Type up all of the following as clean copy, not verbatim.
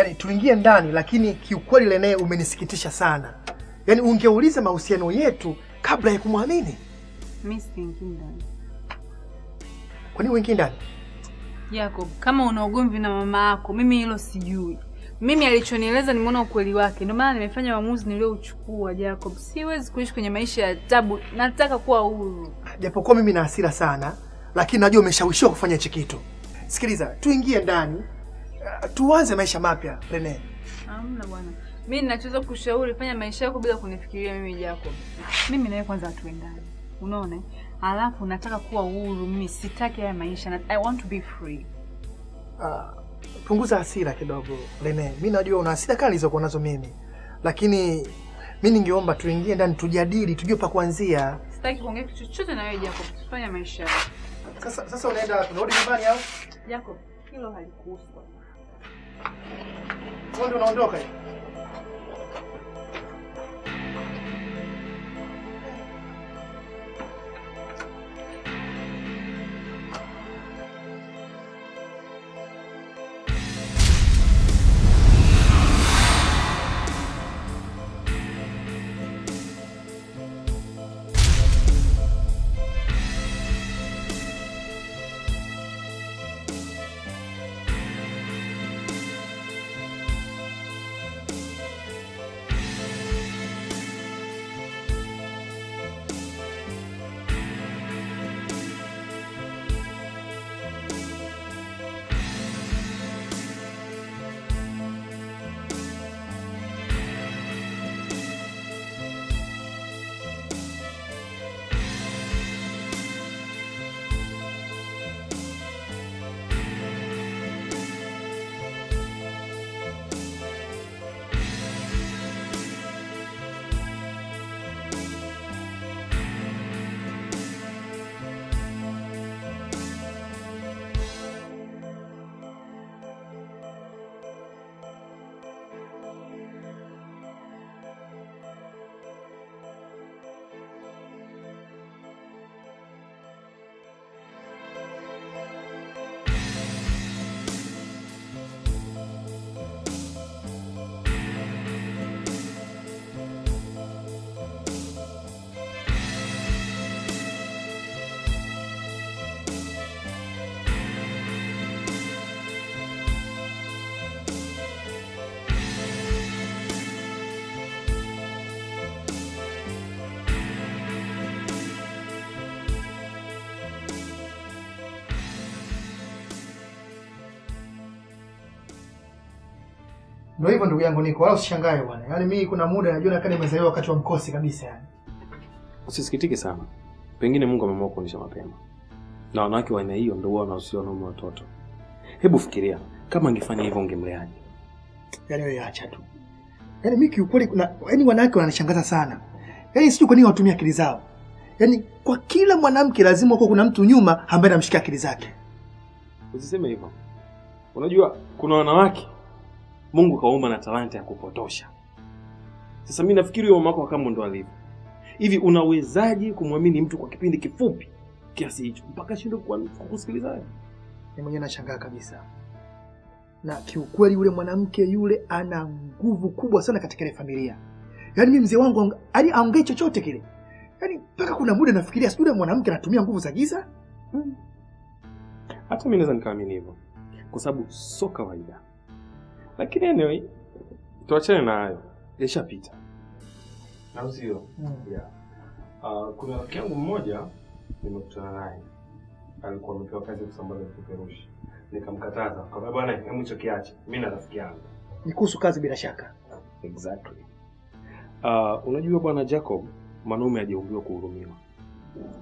Yaani tuingie ndani, lakini kiukweli Rene umenisikitisha sana. Yaani ungeuliza mahusiano yetu kabla ya kumwamini. Mimi siingi ndani. Kwa nini uingie ndani? Jacob, kama una ugomvi na mama yako, mimi hilo sijui. Mimi alichonieleza nimeona ukweli wake. Ndio maana nimefanya maamuzi niliochukua, Jacob. Siwezi kuishi kwenye maisha ya tabu. Nataka kuwa huru. Japokuwa mimi na hasira sana, lakini najua umeshawishiwa kufanya hicho kitu. Sikiliza, tuingie ndani. Tuanze maisha mapya, Rene. Hamna bwana. Mimi ninachoweza kushauri, fanya maisha yako bila kunifikiria mimi, Jacob. Mimi nawe kwanza tuendane. Unaona? Alafu nataka kuwa huru, mimi sitaki haya maisha. I want to be free. Punguza hasira kidogo, Rene. Mimi najua una hasira kali zilizokuwa nazo mimi. Lakini mimi ningeomba tuingie ndani tujadili, tujue pa kuanzia. Sitaki kuongea kitu chochote na wewe, Jacob. Tufanye maisha yako. Sasa unaenda tunarudi nyumbani au? Jacob, hilo halikuhusu. Wewe ndio unaondoka hivi? Ndio hivyo ndugu yangu Niko, wala usishangae bwana. Yaani mimi kuna muda najua kama nimezaliwa wakati wa mkosi kabisa yani. Usisikitike sana. Pengine Mungu ameamua kuonyesha mapema. Na wanawake wa aina hiyo ndio wao wanahusiana na watoto. Hebu fikiria, kama angefanya hivyo ungemleaje? Yaani wewe acha tu. Yaani mimi kiukweli yaani wanawake wananishangaza sana. Yaani sijui kwa nini watumia akili zao. Yaani kwa kila mwanamke lazima uko kuna mtu nyuma ambaye anamshikia akili zake. Usiseme hivyo. Unajua kuna wanawake Mungu kaumba na talanta ya kupotosha. Sasa mimi nafikiri huyo mama wako kama ndo alivyo. Hivi unawezaje kumwamini mtu kwa kipindi kifupi kiasi hicho mpaka shinde kukusikiliza wewe? Mimi mwenyewe nashangaa kabisa. Na kiukweli yule mwanamke yule ana nguvu kubwa sana katika ile familia. Yaani mimi mzee wangu aongee chochote kile. Yaani mpaka kuna muda nafikiria sio yule mwanamke anatumia nguvu za giza? Hata mimi naweza nikaamini hivyo. Kwa sababu sio kawaida. Lakini anyway, tuachane na hayo. Yashapita. Na usio. Yeah. Kuna rafiki yangu mmoja nimekutana naye. Alikuwa amepewa kazi ya kusambaza vipeperushi. Nikamkataza. Kwa bwana, hebu hicho kiache. Mimi na rafiki yangu. Ni kuhusu kazi bila shaka. Exactly. Unajua bwana Jacob, mwanaume hajaumbiwa kuhurumiwa.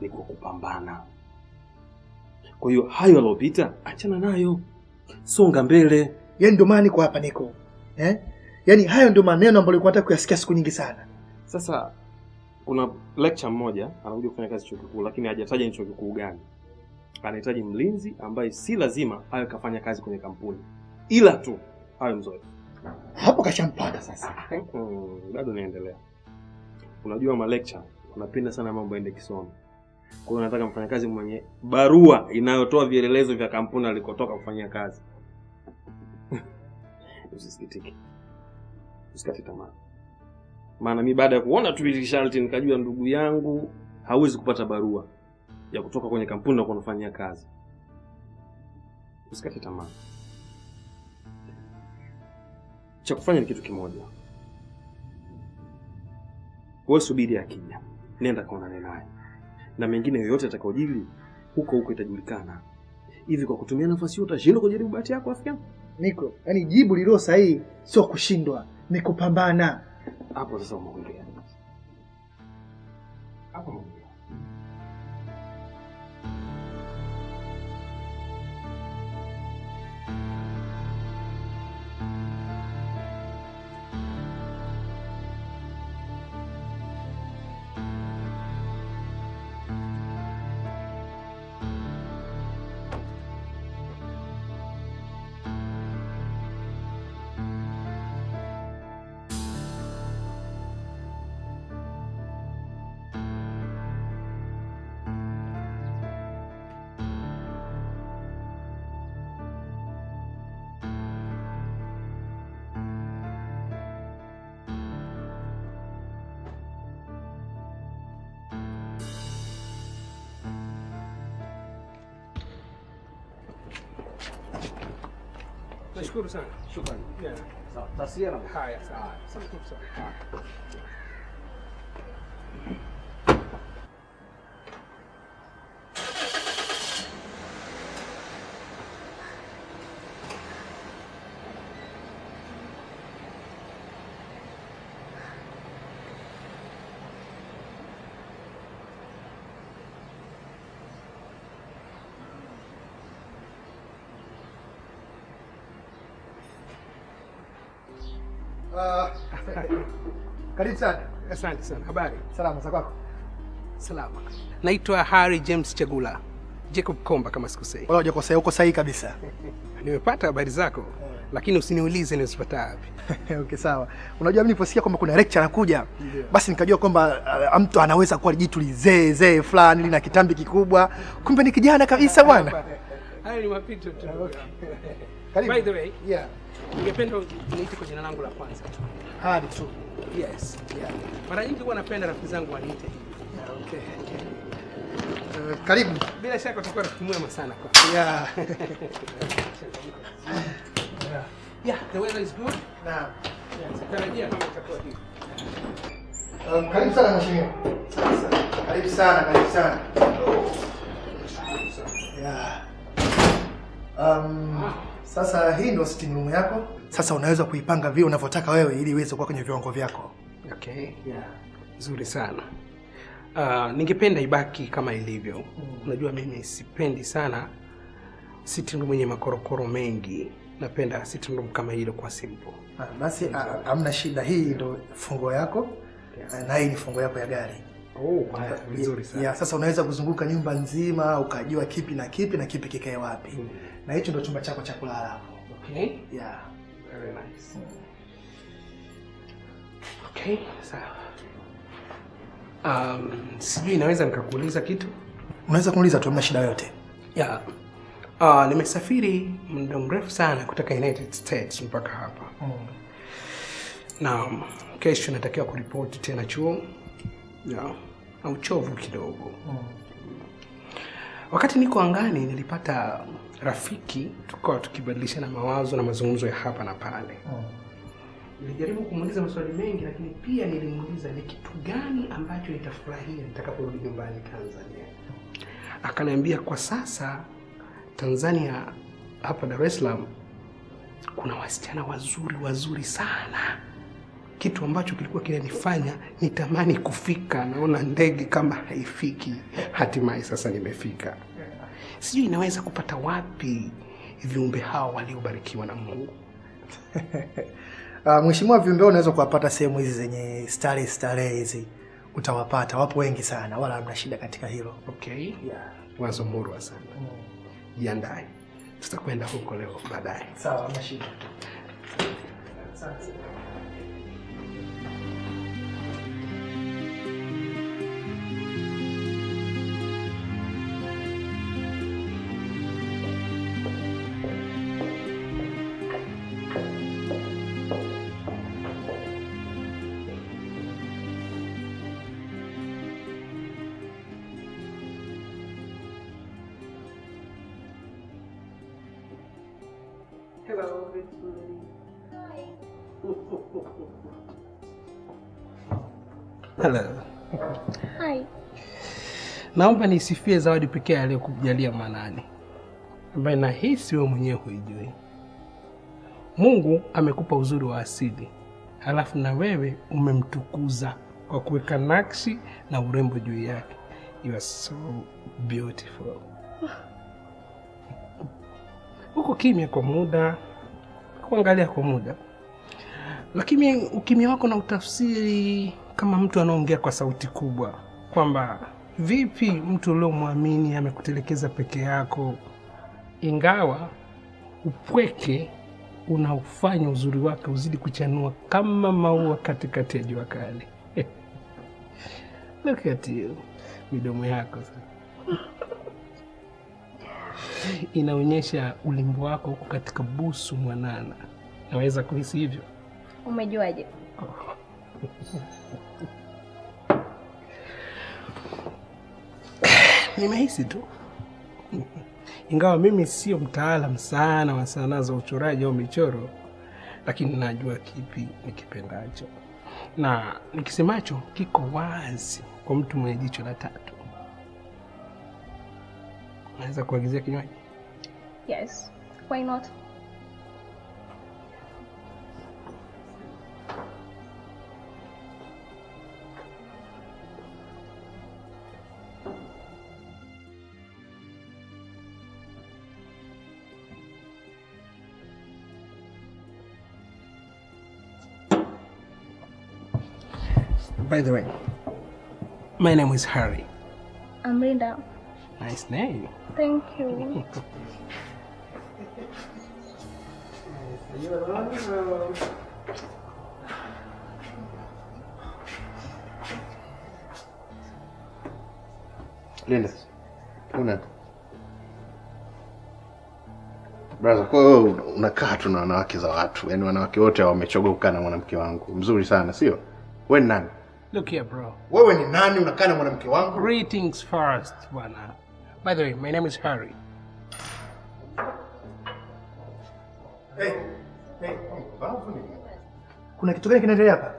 Ni kwa kupambana. Kwa hiyo hayo yalopita, achana nayo. Songa mbele. Yaani ndio maana niko hapa Niko. Yaani hayo ndio maneno ambayo nilikuwa nataka kuyasikia siku nyingi sana. Sasa kuna lecture mmoja anakuja kufanya kazi chuo kikuu lakini hajataja ni chuo kikuu gani. Anahitaji mlinzi ambaye si lazima awe kafanya kazi kwenye kampuni. Ila tu awe mzoefu. Hapo kashampata sasa. Bado naendelea. Unajua ma lecture wanapenda sana mambo yaende kisomo. Kwa hiyo nataka mfanyakazi mwenye barua inayotoa vielelezo vya kampuni alikotoka kufanyia kazi. usisikitike. Usikate tamaa. Maana mimi baada ya kuona tu ile sharti nikajua ndugu yangu hawezi kupata barua ya kutoka kwenye kampuni na kunafanyia kazi. Usikate tamaa. Cha kufanya ni kitu kimoja. Wewe subiri akija. Nenda kaonane naye. Na mengine yoyote atakayojili huko itajulikana. Hivi kwa kutumia nafasi hiyo utashinda kujaribu bahati yako afya? Niko, yani jibu lilo sahihi sio kushindwa, ni kupambana. Hapo sasa umeongea. Hapo umeongea. Nashukuru sana. Shukrani. Yeah. Sawa. Tasliana. Haya, sawa. Asante sana. Karibu sana. Asante sana. Habari? Salama za kwako? Salama. Naitwa Harry James Chagula. Jacob Komba kama sikusei. Wala hujakosea, uko sahihi kabisa. Nimepata habari zako, lakini usiniulize nimezipata wapi. Okay, sawa. Unajua mimi niliposikia kwamba kuna lecture anakuja, basi nikajua kwamba mtu anaweza kuwa jitu lizee fulani lina kitambi kikubwa. Kumbe ni kijana kabisa bwana. Haya ni mapito tu. Karibu. By the way, Yeah. ningependa uniite kwa jina langu la kwanza tu. Hadi tu. Yes. Yeah. Mara nyingi huwa napenda rafiki zangu waniite hivi. Okay. Karibu. Bila shaka utakuwa rafiki mwema sana kwa. Yeah. Yeah, the weather is good. Naam. Yes, tarajia kama itakuwa hivi. Karibu sana mheshimiwa. Karibu sana, karibu sana. Yeah. Sasa hii ndio sitting room yako. Sasa unaweza kuipanga vile unavyotaka wewe ili iweze kuwa kwenye viwango vyako. Okay. Yeah. Nzuri sana. Ningependa ibaki kama ilivyo. Unajua mimi sipendi sana sitting room yenye makorokoro mengi. Napenda sitting room kama hilo kwa simple. Basi hamna shida, hii ndio fungo yako. Na hii ni fungo yako ya gari. Oh, vizuri sana. Yeah, sasa unaweza kuzunguka nyumba nzima ukajua kipi na kipi kikae wapi. Na hicho ndio chumba chako cha kulala hapo. Okay. Yeah. Very nice. Okay, sawa. Sijui naweza nikakuuliza kitu? Unaweza kuniuliza tu, hamna shida yote. Yeah. Nimesafiri muda mrefu sana kutoka United States mpaka hapa. Na kesho natakiwa kuripoti tena chuo. Yeah. Na uchovu kidogo. Wakati niko angani nilipata rafiki, tukawa tukibadilishana mawazo na mazungumzo ya hapa na pale. Nilijaribu kumuuliza maswali mengi, lakini pia nilimuuliza ni kitu gani ambacho nitafurahia nitakaporudi nyumbani Tanzania. Akaniambia kwa sasa Tanzania hapa Dar es Salaam kuna wasichana wazuri sana. Kitu ambacho kilikuwa kinanifanya nitamani kufika, naona ndege kama haifiki. Hatimaye sasa nimefika. Sijui inaweza kupata wapi viumbe hao waliobarikiwa na Mungu. Mheshimiwa, viumbe unaweza kuwapata sehemu hizi zenye starehe hizi. Utawapata, wapo wengi sana, wala hamna shida katika hilo. Okay? Yeah. Wazo murwa sana. Jiandae. Tutakwenda huko leo baadaye. Sawa, hamna shida. Asante. Hello, beautiful. Hello. Hi. Naomba nisifie zawadi pekee aliyokujalia Manani, ambaye nahisi wewe mwenyewe huijui. Mungu amekupa uzuri wa asili, halafu na wewe umemtukuza kwa kuweka nakshi na urembo juu yake. You are so beautiful. Uko kimya kwa muda, kuangalia kwa muda, lakini ukimya wako na utafsiri kama mtu anaongea kwa sauti kubwa, kwamba vipi mtu uliomwamini amekutelekeza peke yako, ingawa upweke unaufanya uzuri wake uzidi kuchanua kama maua katikati ya jua kali. Look at you. Midomo yako inaonyesha ulimbo wako huko katika busu mwanana. Naweza kuhisi hivyo. Umejuaje? Nimehisi tu. Ingawa mimi sio mtaalamu sana wa sanaa za uchoraji au michoro, lakini najua kipi nikipendacho. Na nikisemacho kiko wazi kwa mtu mwenye jicho la tatu. Naweza kuagizia kinywaji? Yes. Why not? By the way, my name is Harry. I'm Linda. Nice name. Thank you. Linda, una brother, kwa hiyo unakaa tu na wanawake za watu, yaani wanawake wote wamechogoka na mwanamke wangu mzuri sana, sio? Wewe ni nani? Look here, bro. Wewe ni nani unakaa na mwanamke wangu? Greetings first, bwana. By the way, my name is Harry. Hey. Kuna kitu gani kinaendelea hapa?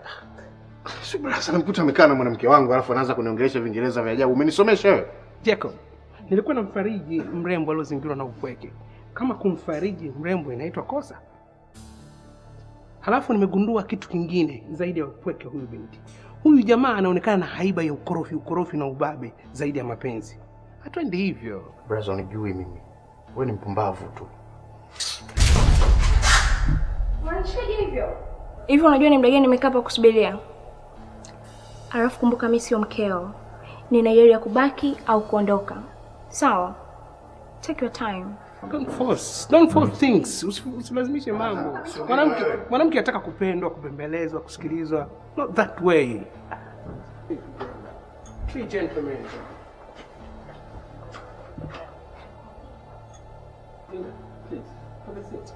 Si brother, namkuta amekaa na mwanamke wangu alafu anaanza kuniongelesha Viingereza vya ajabu. Umenisomesha wewe? Jacob, nilikuwa namfariji mrembo aliyozingirwa na upweke. Kama kumfariji mrembo inaitwa kosa? Halafu nimegundua kitu kingine zaidi ya upweke huyu binti. Huyu jamaa anaonekana na haiba ya ukorofi na ubabe zaidi ya mapenzi. Hatuendi hivyo. Brother, unijui mimi. Wewe ni mpumbavu tu. Unanishikaje hivyo? Hivi unajua ni muda gani nimekaa hapa kusubiria? Alafu kumbuka mimi sio mkeo. Nina hiari ya kubaki au kuondoka. Sawa? Take your time. Don't force things. Usilazimishe mambo. Mwanamke anataka kupendwa, kubembelezwa, kusikilizwa. Not that way. Three gentlemen. Please, have a seat.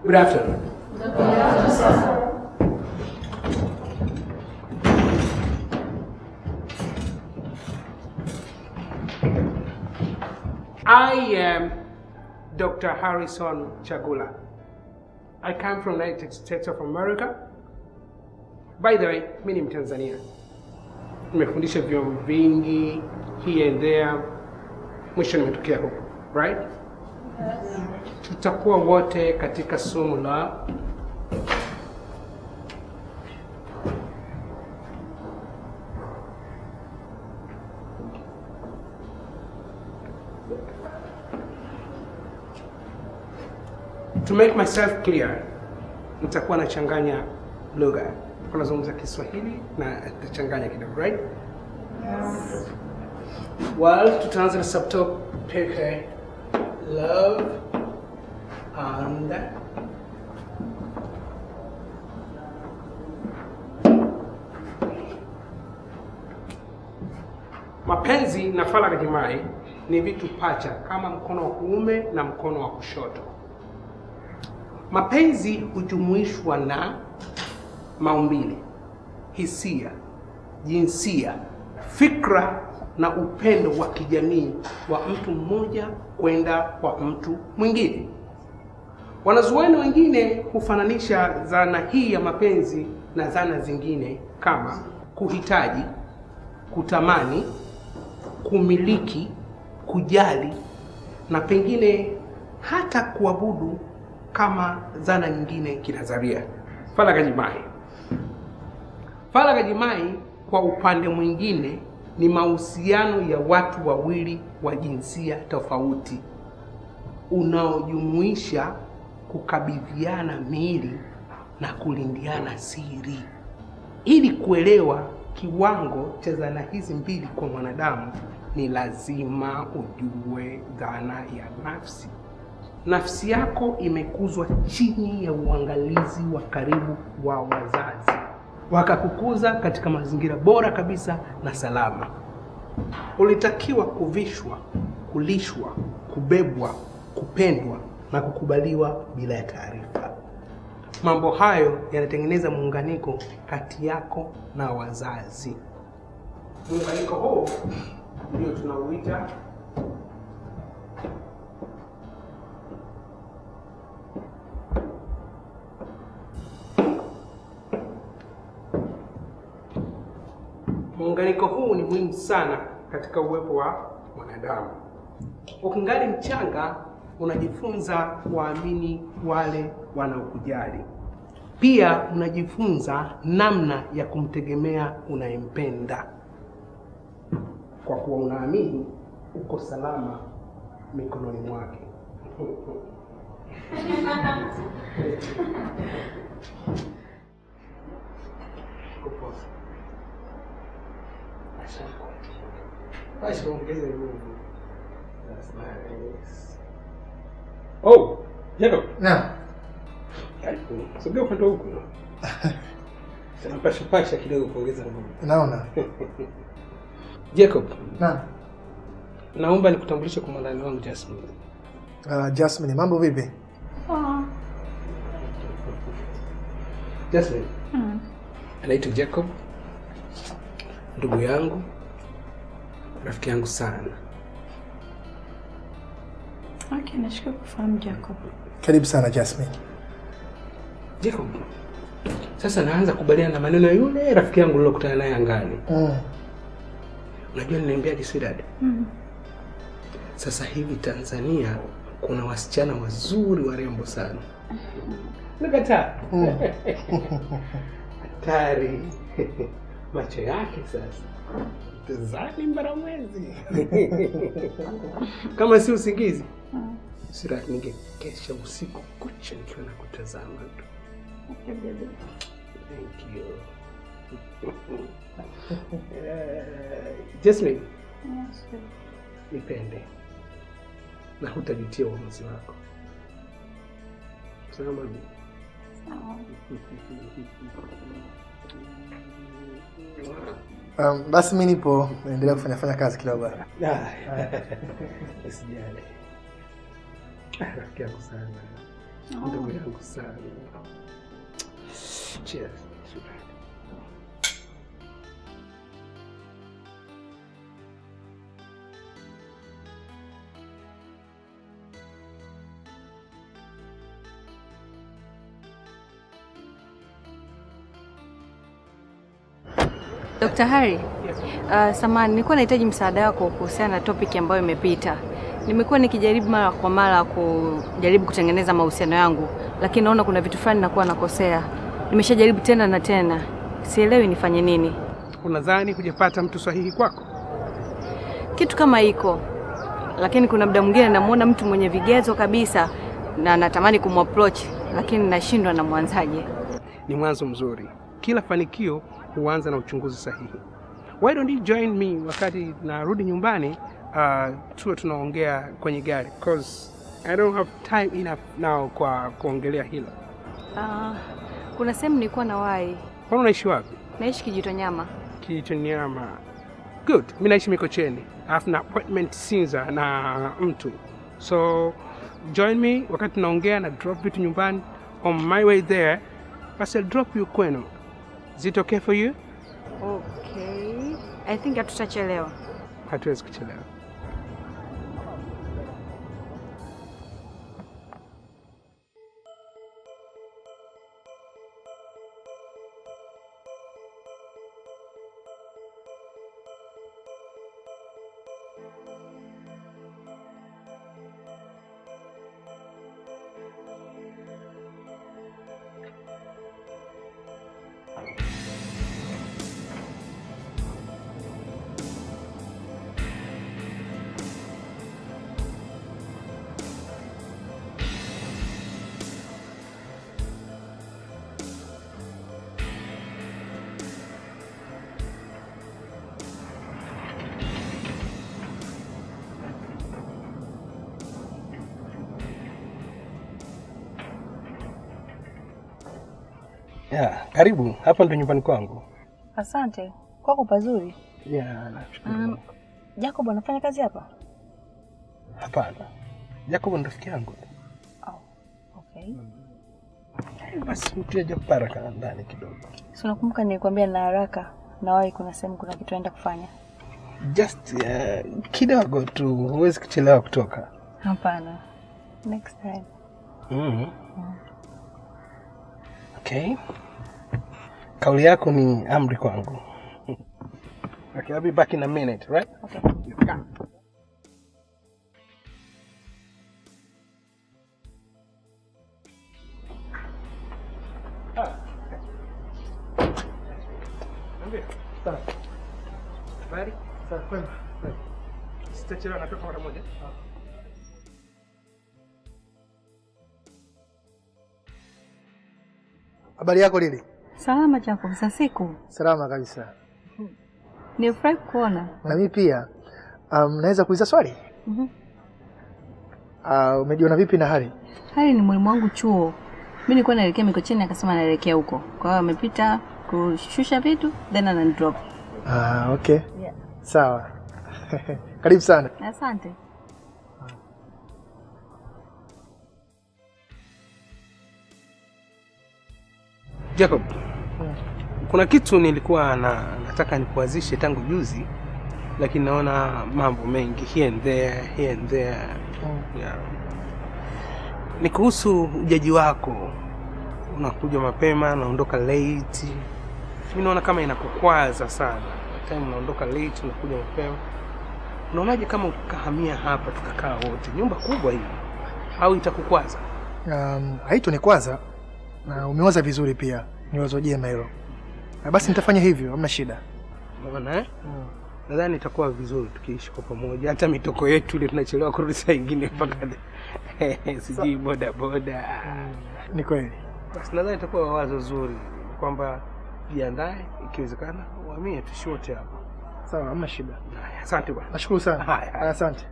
Good afternoon. I am Dr. Harrison Chagula. I come from the United States of America. By the way, mimi ni Mtanzania. Nimefundisha vyuo vingi here and there. Mwisho nimetokea huko, right? Yes. Tutakuwa wote katika somo la to make myself clear, nitakuwa nachanganya lugha. Kuna zungumza Kiswahili na tutachanganya kidogo, right? Yes. Well, tutaanza na subtopic love and Mapenzi na faragha jimai ni vitu pacha kama mkono wa kuume na mkono wa kushoto. Mapenzi hujumuishwa na maumbile, hisia, jinsia, fikra na upendo wa kijamii wa mtu mmoja kwenda kwa mtu mwingine. Wanazuoni wengine hufananisha dhana hii ya mapenzi na dhana zingine kama kuhitaji, kutamani, kumiliki, kujali na pengine hata kuabudu kama dhana nyingine kinadharia. Faragha jimai. Faragha jimai kwa upande mwingine ni mahusiano ya watu wawili wa jinsia tofauti unaojumuisha kukabidhiana miili na kulindiana siri. Ili kuelewa kiwango cha dhana hizi mbili kwa mwanadamu ni lazima ujue dhana ya nafsi. Nafsi yako imekuzwa chini ya uangalizi wa karibu wa wazazi. Wakakukuza katika mazingira bora kabisa na salama. Ulitakiwa kuvishwa, kulishwa, kubebwa, kupendwa na kukubaliwa bila ya taarifa. Mambo hayo yanatengeneza muunganiko kati yako na wazazi. Muunganiko huu ndio tunauita muunganiko huu ni muhimu sana katika uwepo wa mwanadamu. Ukingali mchanga unajifunza kuamini wale wanaokujali. Pia unajifunza namna ya kumtegemea unayempenda. Kwa kuwa unaamini uko salama mikononi mwake. Basi ongeze nguvu. That's nice. Oh, Jacob. Naam. Sogea upande huko. Sasa pasha kidogo kuongeza nguvu. Naona. Jacob. Naam. Naomba nikutambulishe kwa mwandani wangu Jasmine. Jasmine, mambo vipi? Jasmine. Anaitwa Jacob. Ndugu yangu. Rafiki yangu sana. Okay, nashukuru kufahamu Jacob. Karibu sana Jasmine. Jacob. Sasa naanza kubaliana na maneno ya yule rafiki yangu nilokutana naye angani. Unajua niliambia Disirad? Sasa hivi Tanzania kuna wasichana wazuri warembo sana. Nakataa. Hatari. Macho yake sasa. Tazani Mbaramwezi. Kama si usingizi. Sira ningekesha usiku kucha nikiwa nakutazama tu. Thank you. Jasmine. Nipende. Na hutajutia uamuzi wako. Sawa mami. Basi mimi nipo naendelea kufanya kazi kidogo. Usijali. Rafiki yangu sana. Ndugu yangu sana. Cheers. Dr. Harry, samahani, nilikuwa nahitaji msaada wako kuhusiana na topic ambayo imepita. Nimekuwa nikijaribu mara kwa mara kujaribu kutengeneza mahusiano yangu, lakini naona kuna vitu fulani nakuwa nakosea. Nimeshajaribu tena na tena. Sielewi nifanye nini. Unadhani hujapata mtu sahihi kwako? Kitu kama iko. Lakini kuna muda mwingine namuona mtu mwenye vigezo kabisa na natamani kumapproach, lakini nashindwa na mwanzaje. Ni mwanzo mzuri. Kila fanikio huanza na uchunguzi sahihi. Why don't you join me wakati narudi nyumbani tuwe tunaongea kwenye gari, because I don't have time enough now kwa kuongelea hilo. Kuna sehemu nilikuwa nawahi. Kwa unaishi wapi? Naishi Kijitonyama. Kijitonyama. Good. Mimi naishi Mikocheni. Alafu na appointment Sinza na mtu. So join me wakati naongea na drop vitu nyumbani. On my way there, I'll drop you kwenu. Is it okay for you? Okay. I think hatutachelewa. Hatuwezi kuchelewa. Yeah, karibu. Hapa ndo nyumbani kwangu. Asante. Kwako pazuri. Yeah, nashukuru. Jacob anafanya kazi hapa? Hapana. Jacob ndo rafiki yangu. Oh, okay. Basi mtie Jabaraka ndani kidogo. Si unakumbuka nilikwambia na haraka na wahi kuna sehemu kuna kitu naenda kufanya? Just kidogo tu, huwezi kuchelewa kutoka. Hapana. Next time. Okay. Kauli yako ni amri kwangu. Okay, I'll be back in a minute, right? Okay. Come. Sawa. Ready? Sawa, kwema. Sitachelewa, natoka mara moja. Habari yako Lili? Salama Jacob, za siku. Salama kabisa. Nifurahi kuona. Na mimi pia. Naweza kuuliza swali? Umejiona vipi na hali? Hali ni mwalimu wangu chuo. Mimi nilikuwa naelekea Mikocheni akasema naelekea huko. Kwa hiyo amepita kushusha vitu then ananidrop. Okay. Yeah. Sawa. Karibu sana. Asante. Jacob. Kuna kitu nilikuwa nataka nikuanzishe tangu juzi, lakini naona mambo mengi here and there. Yeah. Ni kuhusu ujaji wako. Unakuja mapema, unaondoka late. Mimi naona kama inakukwaza sana. Time unaondoka late, unakuja mapema. Unaonaje kama ukahamia hapa tukakaa wote? Nyumba kubwa hii. Au itakukwaza? Haitonikwaza. Na umewaza vizuri pia. Ni wazo jema hilo. Basi nitafanya hivyo, hamna shida. Unaona Nadhani itakuwa vizuri tukiishi kwa pamoja. Hata mitoko yetu ile tunachelewa kurudi saa nyingine mpaka sijui boda. Ni kweli. Basi nadhani itakuwa wazo zuri kwamba jiandae ikiwezekana uhamie tushote hapa. Sawa, hamna shida. Asante bwana. Nashukuru sana. Asante.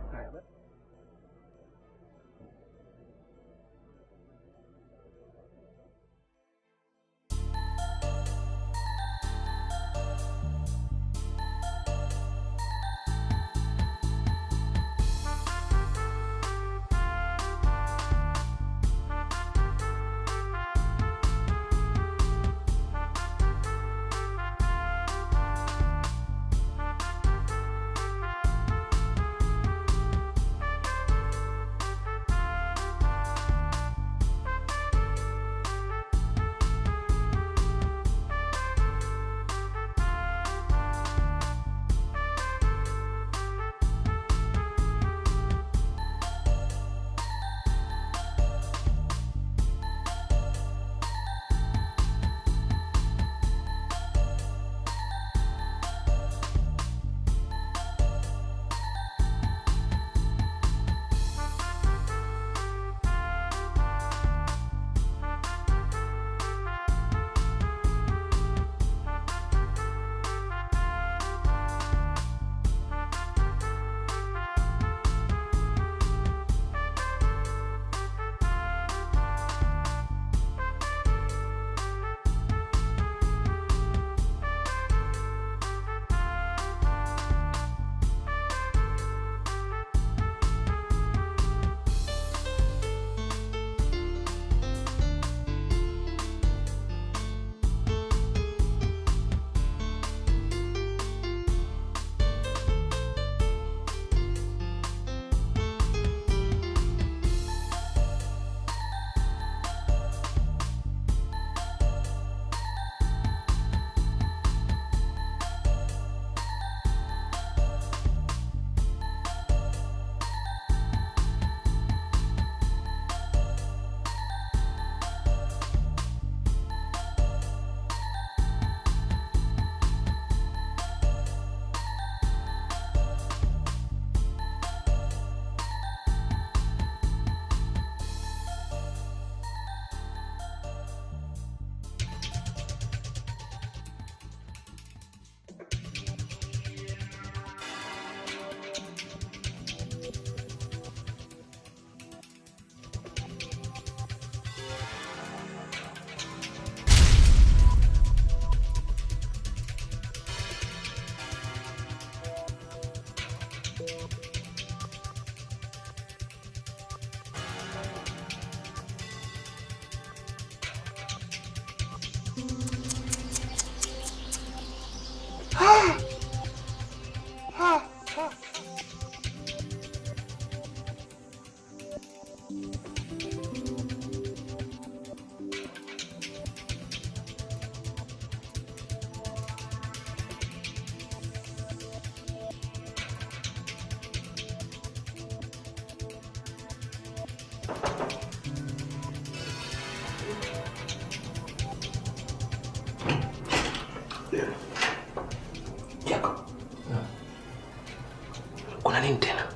Kuna nini tena?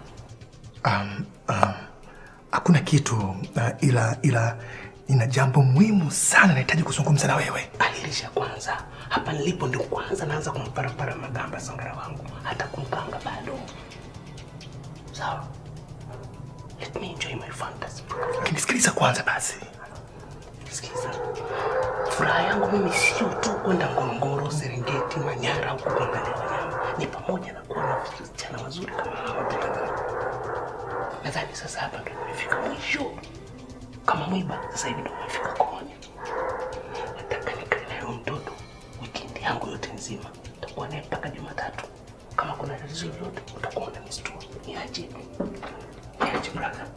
Hakuna kitu ila ina jambo muhimu sana nahitaji kuzungumza na wewe. Alirisha kwanza. Hapa nilipo ndio kwanza naanza kumparapara magamba Sangara wangu. Hata kumkanga bado. Sawa. Let me enjoy my fantasy. Nisikiliza kwanza basi. Sikiliza. Furaha yangu mimi sio tu kwenda Ngorongoro, Serengeti, Manyara huko kuangalia wanyama. Ni pamoja na kuona wasichana wazuri kama hawa. Nadhani sasa hapa ndio nimefika mwisho. Kama mwiba sasa hivi ndio nimefika kooni. Nataka nikae naye mtoto weekend yangu yote nzima. Nitakuwa naye mpaka Jumatatu. Kama kuna tatizo lolote utakuwa unanistua. Niache. Niache brother.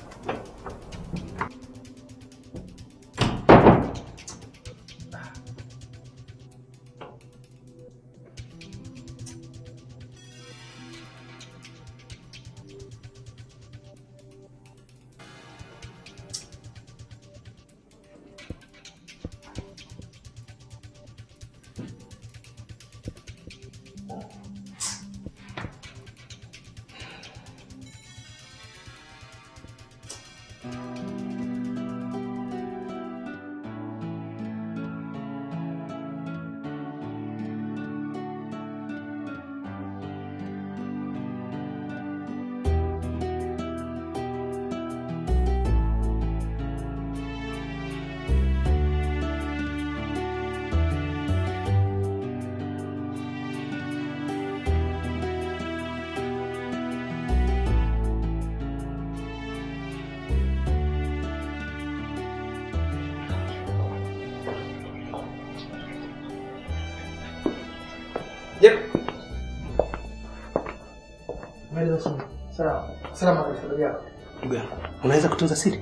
Sawa. Salama kwa sababu yako. Ndugu yangu, unaweza kutunza siri?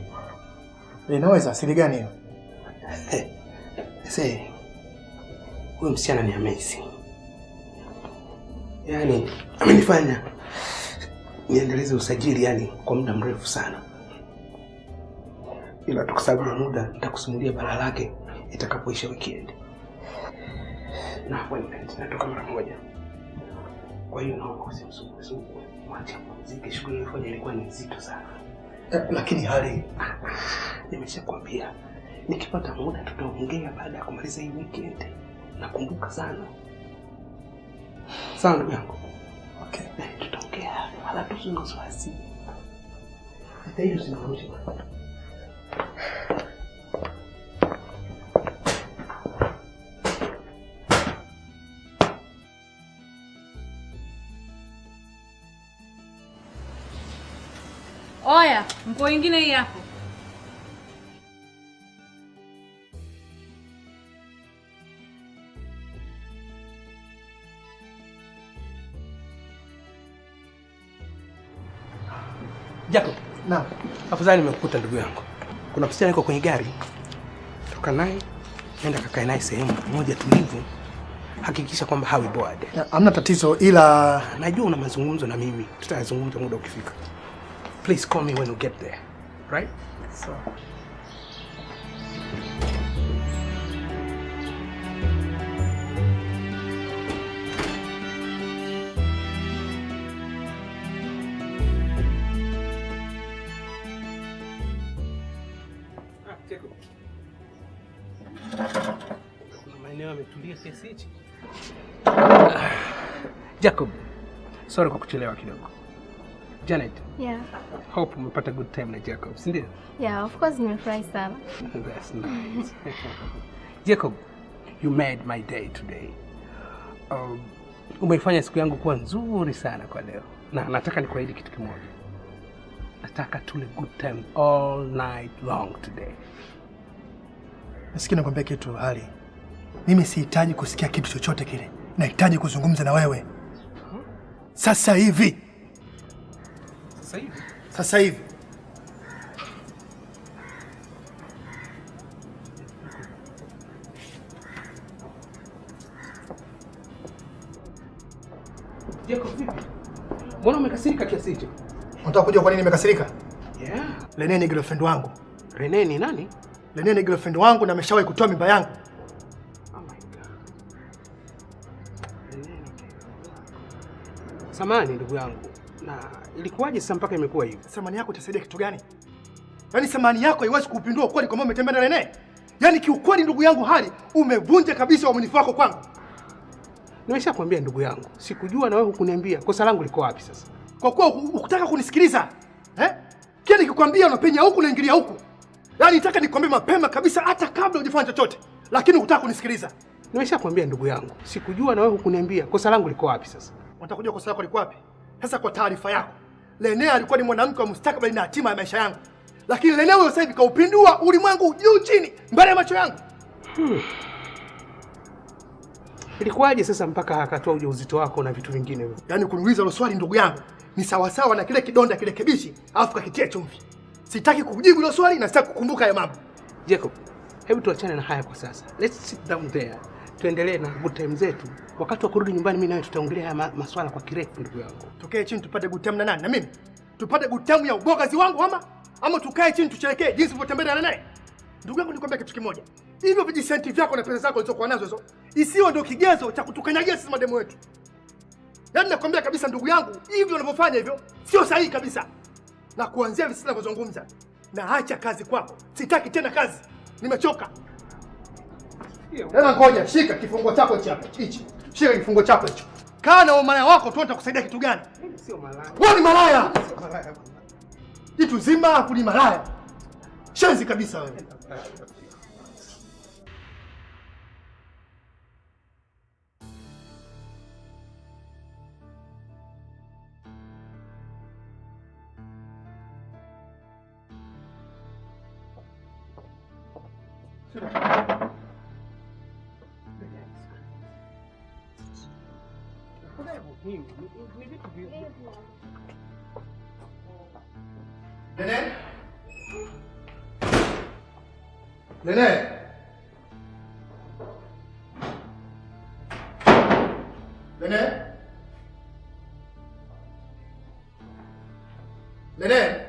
Naweza. Siri gani hiyo? Sasa huyu msichana ni amazing. Yaani amenifanya niendeleze usajili yani kwa muda mrefu sana. Ila kwa sababu ya muda nitakusimulia balaa lake itakapoisha weekend. Na hapo nitatoka mara moja. Kwa hiyo naomba usimsumbue. Mwache muziki, shughuli ilifanya ilikuwa ni nzito sana. Lakini hali nimeshakwambia nikipata muda tutaongea baada ya kumaliza hii weekend. Nakumbuka sana. Sawa ndugu yangu. Okay. Tutaongea wala tusiwasi. Hata hiyo sinaruhusu. Oya, mpo ingine hii hapo. Jacob. Naam. Afadhali nimekukuta ndugu yangu. Kuna msichana yuko kwenye gari. Toka naye, nenda kakae naye sehemu moja tulivu. Hakikisha kwamba hawi bored. Hamna tatizo ila najua una mazungumzo na mimi. Tutazungumza muda ukifika. Please call me when you get there. Right? So. Maeneo yametulia kiasi hichi. Jacob, sorry kwa kuchelewa kidogo. Janet. Yeah. Hope umepata good time na Jacob, si ndio? Yeah, of course nimefurahi sana. That's nice. Jacob, you made my day today. Umeifanya siku yangu kuwa nzuri sana kwa leo. Na nataka nikuahidi kitu kimoja. Nataka tule good time all night long today. Nasikia nakwambia kitu hali. Mimi sihitaji kusikia kitu chochote kile. Nahitaji kuzungumza na wewe. Sasa hivi. Sasa hivi? Sasa hivi. Jacob vipi? Mbona umekasirika kiasi hicho? Unataka kujua kwa nini nimekasirika? Yeah. Lene ni girlfriend wangu. Rene ni nani? Lene ni girlfriend wangu na ameshawahi kutoa mimba yangu. Oh my God. Samahani ndugu yangu. Na ilikuwaje sasa mpaka imekuwa hivi? Samani yako itasaidia kitu gani? Yaani samani yako haiwezi kupindua ukweli kwamba umetembea na Lene? Yaani kiukweli ndugu yangu Hari, umevunja kabisa uaminifu wako kwangu. Nimeshakwambia ndugu yangu, sikujua na wewe hukuniambia. Kosa langu liko wapi sasa? Kwa kuwa ukutaka kunisikiliza. Kile nikikwambia unapenya huku na ingilia huku. Yaani nataka nikwambie mapema kabisa hata kabla hujafanya chochote. Lakini hukutaka kunisikiliza. Nimeshakwambia ndugu yangu, sikujua na wewe hukuniambia. Kosa langu liko wapi sasa? Unataka kujua kosa lako liko wapi? Sasa kwa taarifa yako, Lene alikuwa ni mwanamke wa mustakabali na hatima ya maisha yangu. Lakini Lene huyo sasa hivi kaupindua ulimwengu juu chini mbele ya macho yangu. Ilikuwaje sasa mpaka akatoa ujauzito wako na vitu vingine hivyo? Yaani kuniuliza hilo swali ndugu yangu ni sawa sawa na kile kidonda kile kibichi alafu kakitia chumvi. Sitaki kujibu hilo swali na sitaki kukumbuka hayo mambo. Jacob, hebu tuachane na haya kwa sasa. Let's sit down there. Tuendelee na good time zetu. Wakati wa kurudi nyumbani mimi nawe tutaongelea haya maswala kwa kirefu ndugu yangu. Tukae chini tupate good time na nani? Na mimi? Tupate good time ya ubogazi wangu ama tukae chini tusherekee jinsi ulivyotembea na naye? Ndugu yangu nikwambia kitu kimoja. Hivyo vijisenti vyako na pesa zako ulizokuwa nazo hizo, isiwe ndio kigezo cha kutukanyagia sisi mademu wetu. Yaani nakwambia kabisa ndugu yangu, hivyo unavyofanya hivyo sio sahihi kabisa. Na kuanzia hivi sasa ninavyozungumza, na acha kazi kwako. Sitaki tena kazi. Nimechoka. Hebu ngoja, shika kifungo chako hichi. Shika kifungo chako hicho. Kaa na malaya wako tu atakusaidia kitu gani? Mimi sio malaya. Wewe ni malaya. Sio malaya. Kitu zima kuni malaya. Shenzi kabisa wewe. Lene? Lene? Lene? Lene?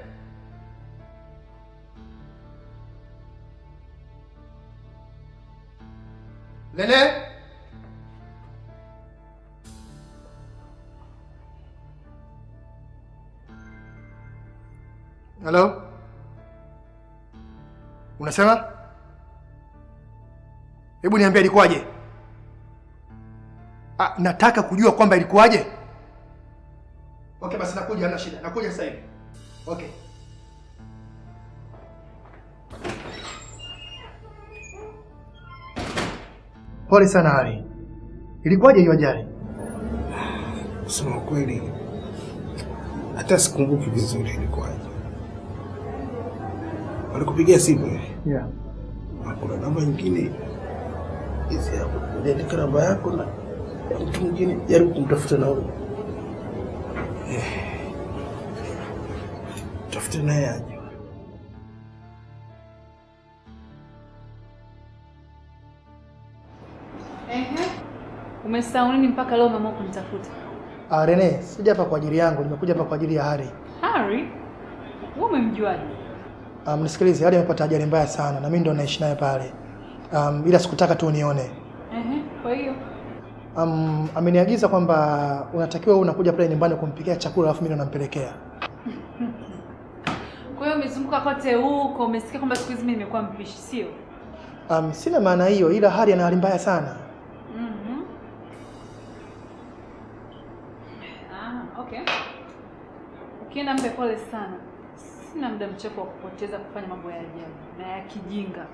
Lene? Hello? Unasema? Hebu niambia ilikuwaje? Nataka kujua kwamba ilikuwaje. Okay, basi nakuja, hana shida. Nakuja sasa hivi. Okay. Pole sana Hari. Ilikuwaje hiyo ajali? Sema kweli, hata sikumbuki vizuri ilikuwaje. Walikupigia simu? Yeah. Kuna namba nyingine hizi hapo, ndio namba yako na mtu mwingine jaribu kumtafuta na huyo. Tafuta naye aje. Umesahau nini mpaka leo umeamua kunitafuta? Rene, sija hapa kwa ajili yangu, nimekuja hapa kwa ajili ya Hari. Hari? Wewe umemjuaje? Nisikilize, Hari amepata ajali mbaya sana na mimi ndo naishi naye pale. Ila sikutaka tu unione. Kwa hiyo ameniagiza kwamba unatakiwa wewe unakuja pale nyumbani kumpikia chakula alafu mimi ndo nampelekea. Kwa hiyo umezunguka kote huko, umesikia kwamba siku hizi mimi nimekuwa mpishi, sio? Sina maana hiyo, ila Hari ana hali mbaya sana. Okay. Ukienda mpe pole sana. Sina muda mchache wa kupoteza kufanya mambo ya ajabu na ya kijinga.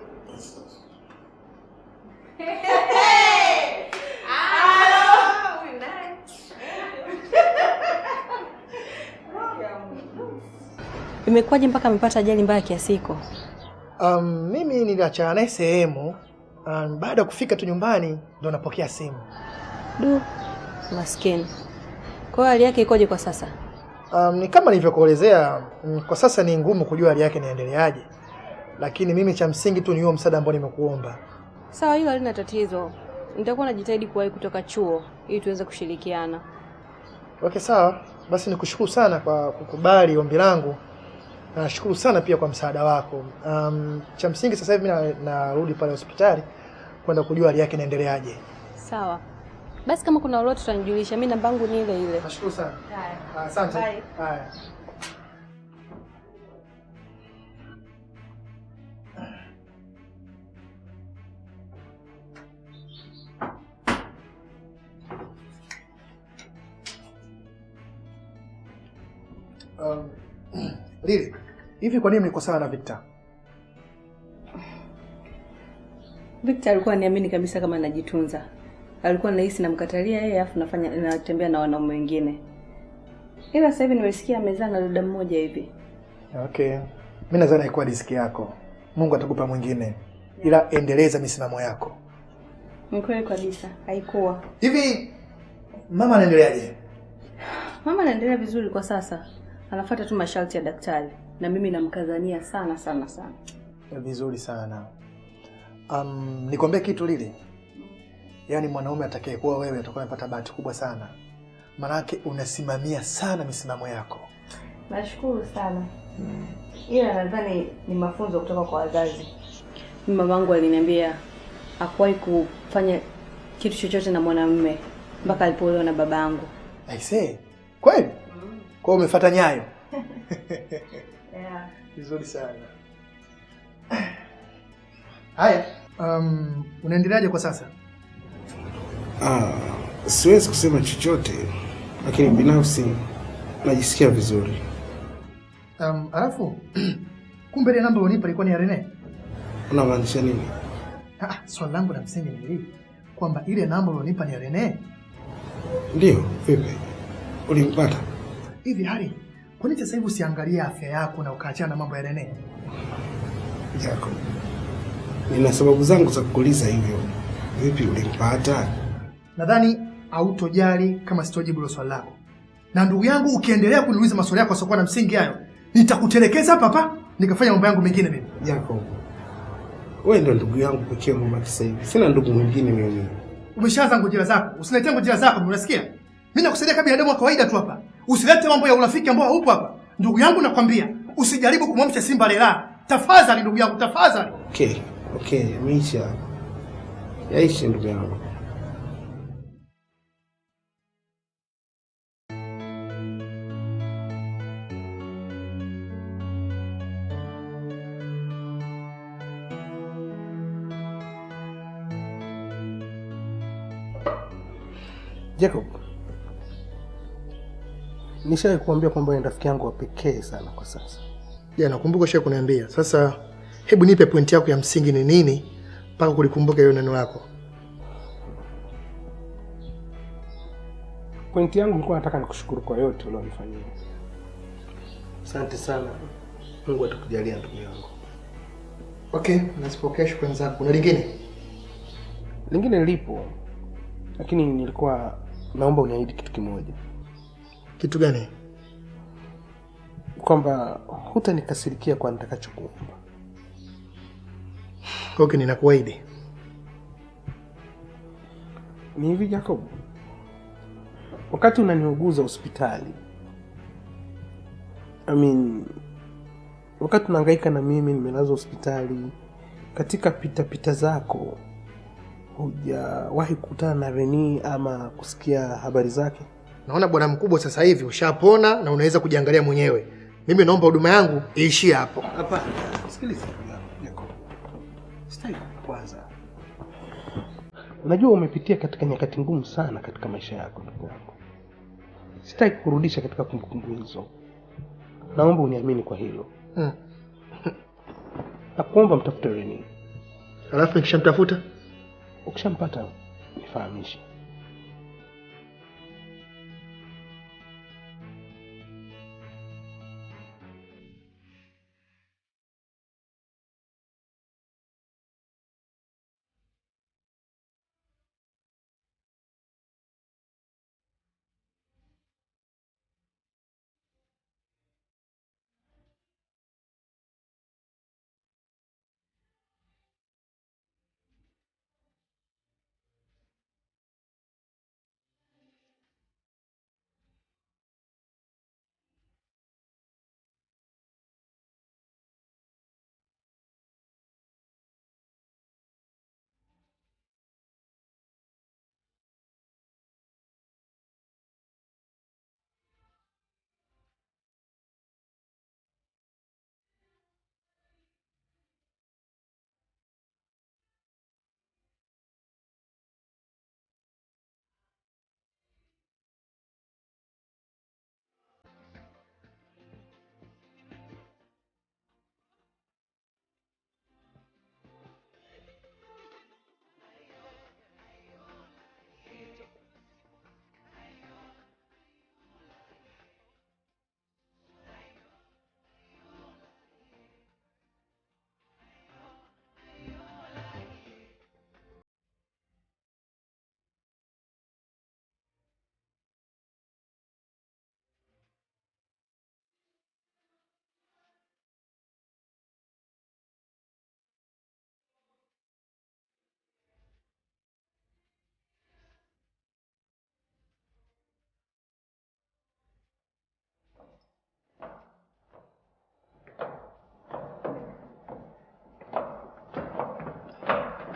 Imekuwaje mpaka amepata ajali mbaya kiasi hiko? Mimi niliachana naye sehemu Baada ya kufika tu nyumbani ndo napokea simu. Du, maskini. Kwa hali yake ikoje kwa sasa? Ni kama nilivyokuelezea, kwa sasa ni ngumu kujua hali yake inaendeleaje. Lakini mimi cha msingi tu ni huo msaada ambao nimekuomba. Sawa, hilo halina tatizo. Nitakuwa najitahidi kuwahi kutoka chuo ili tuweze kushirikiana. Okay, sawa. Basi nikushukuru sana kwa kukubali ombi langu. Na nashukuru sana pia kwa msaada wako. Cha msingi sasa hivi mimi narudi pale hospitali kwenda kujua hali yake inaendeleaje. Sawa. Basi kama kuna lolote utanijulisha. Mimi namba yangu ni ile ile. Nashukuru sana. Haya. Asante. Bye. Haya. Lili, hivi kwa nini mlikosana na Victor? Victor alikuwa aniamini kabisa kama najitunza. Alikuwa anahisi namkatalia yeye afu natembea na wanaume wengine. Ila sasa hivi nimesikia amezaa na dada mmoja hivi. Okay. Mimi nadhani haikuwa riziki yako. Mungu atakupa mwingine. Ila endeleza misimamo yako. Ni kweli kabisa, haikuwa. Hivi mama anaendeleaje? Mama anaendelea vizuri kwa sasa. Anafuata tu masharti ya daktari na mimi namkazania sana sana sana. Vizuri sana. Nikwambie kitu Lili. Yaani mwanaume atakayekuwa wewe atakuwa amepata bahati kubwa sana. Maana unasimamia sana misimamo yako. Nashukuru sana. Ila nadhani ni mafunzo kutoka kwa wazazi. Mama wangu aliniambia hakuwahi kufanya kitu chochote na mwanamume mpaka alipoolewa na babangu. I say, kweli? Kwa umefuata nyayo. Yeah. Vizuri sana. Haya, unaendeleaje kwa sasa? Siwezi kusema chochote, lakini binafsi najisikia vizuri. Alafu kumbe ile namba unipa ilikuwa ni ya Rene? Unamaanisha nini? Swali langu la msingi ni hili, kwamba ile namba unipa ni ya Rene? Ndio, vipi? Ulimpata? Hivi Hari, kwa nini sasa hivi usiangalie afya yako na ukaachana na mambo ya Rene? Jacob, nina sababu zangu za kukuuliza hivyo. Vipi ulimpata? Nadhani hautojali kama sitojibu hilo swali lako. Na ndugu yangu, ukiendelea kuniuliza maswali yako yasiokuwa na msingi hayo, nitakutelekeza hapa nikafanya mambo yangu mengine mimi. Jacob, wewe ndio ndugu yangu pekee mbaki sasa hivi. Sina ndugu mwingine mimi. Umeshaanza ngojera zako. Usilete ngojera zako, unasikia? Mimi nakusaidia kama binadamu wa kawaida tu hapa. Usilete mambo ya urafiki ambao haupo hapa. Ndugu yangu nakwambia, usijaribu kumwamsha simba lela. Tafadhali ndugu yangu, tafadhali. Okay, Misha. Yaishi ndugu yangu. Jacob, nishawahi kuambia kwamba ni rafiki yangu wa pekee sana kwa sasa. Nakumbuka shehe kuniambia. Sasa hebu nipe pointi yako ya msingi ni nini mpaka kulikumbuka hiyo neno lako. Pointi yangu nilikuwa nataka nikushukuru kwa yote ulionifanyia. Asante sana. Mungu atakujalia ndugu yangu. Okay, nasipokea shukrani zako. Kuna lingine? Lingine lipo. Lakini nilikuwa naomba uniahidi kitu kimoja. Kitu gani? Kwamba hutanikasirikia kwa nitakachokuomba. Okay, ninakuahidi. Ni hivi Jacob. Wakati unaniuguza hospitali, wakati unahangaika na mimi nimelazwa hospitali, katika pita zako hujawahi kukutana na Reni ama kusikia habari zake? Naona bwana mkubwa sasa hivi ushapona na unaweza kujiangalia mwenyewe. Mimi naomba huduma yangu iishie hapo. Hapana, sikiliza Jacob. Sitaki kwanza. Unajua umepitia katika nyakati ngumu sana katika maisha yako ndugu yangu. Sitaki kurudisha katika kumbukumbu hizo. Naomba uniamini kwa hilo. Nakuomba mtafute Reni. Alafu nikishamtafuta, ukishampata nifahamishe.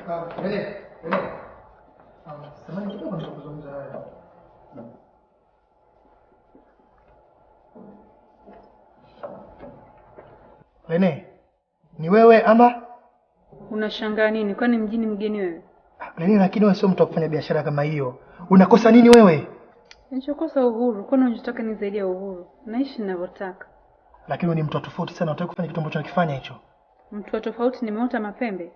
Samahani kidogo nitakuzungumza nawe. Rene, ni wewe ama? Unashangaa nini? Kwani mjini mgeni wewe? Rene, lakini wewe sio mtu wa kufanya biashara kama hiyo. Unakosa nini wewe? Ninachokosa uhuru. Kwani unachotaka ni zaidi ya uhuru? Naishi ninavyotaka. Lakini wewe ni mtu tofauti sana, unataka kufanya kitu ambacho unakifanya hicho. Mtu tofauti nimeota mapembe.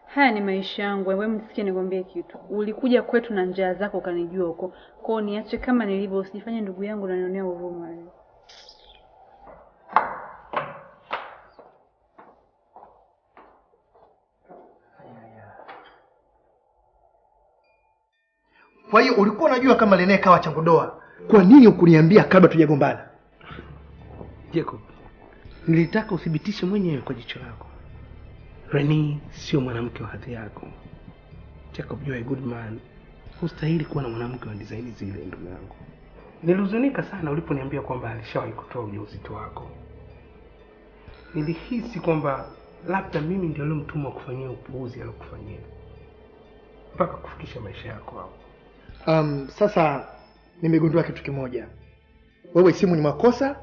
Haya ni maisha yangu. Wewe msikie nikwambie kitu. Ulikuja kwetu na njaa zako ukanijua huko. Kwao niache kama nilivyo, usijifanye ndugu yangu na nionea huruma wewe. Kwa hiyo ulikuwa unajua kama Rene kawa changu doa. Kwa nini ukuniambia kabla tujagombana? Jacob, nilitaka uthibitishe mwenyewe kwa jicho lako. Rene sio mwanamke wa hadhi yako. Jacob, you are a good man. Hustahili kuwa na mwanamke wa design zile, ndugu yangu. Nilihuzunika sana uliponiambia kwamba alishawahi kutoa ujauzito wako. Nilihisi kwamba labda mimi ndio yule mtumwa kufanyia upuuzi alokufanyia mpaka kufikisha maisha yako hapo. Sasa nimegundua kitu kimoja. Wewe si mwenye makosa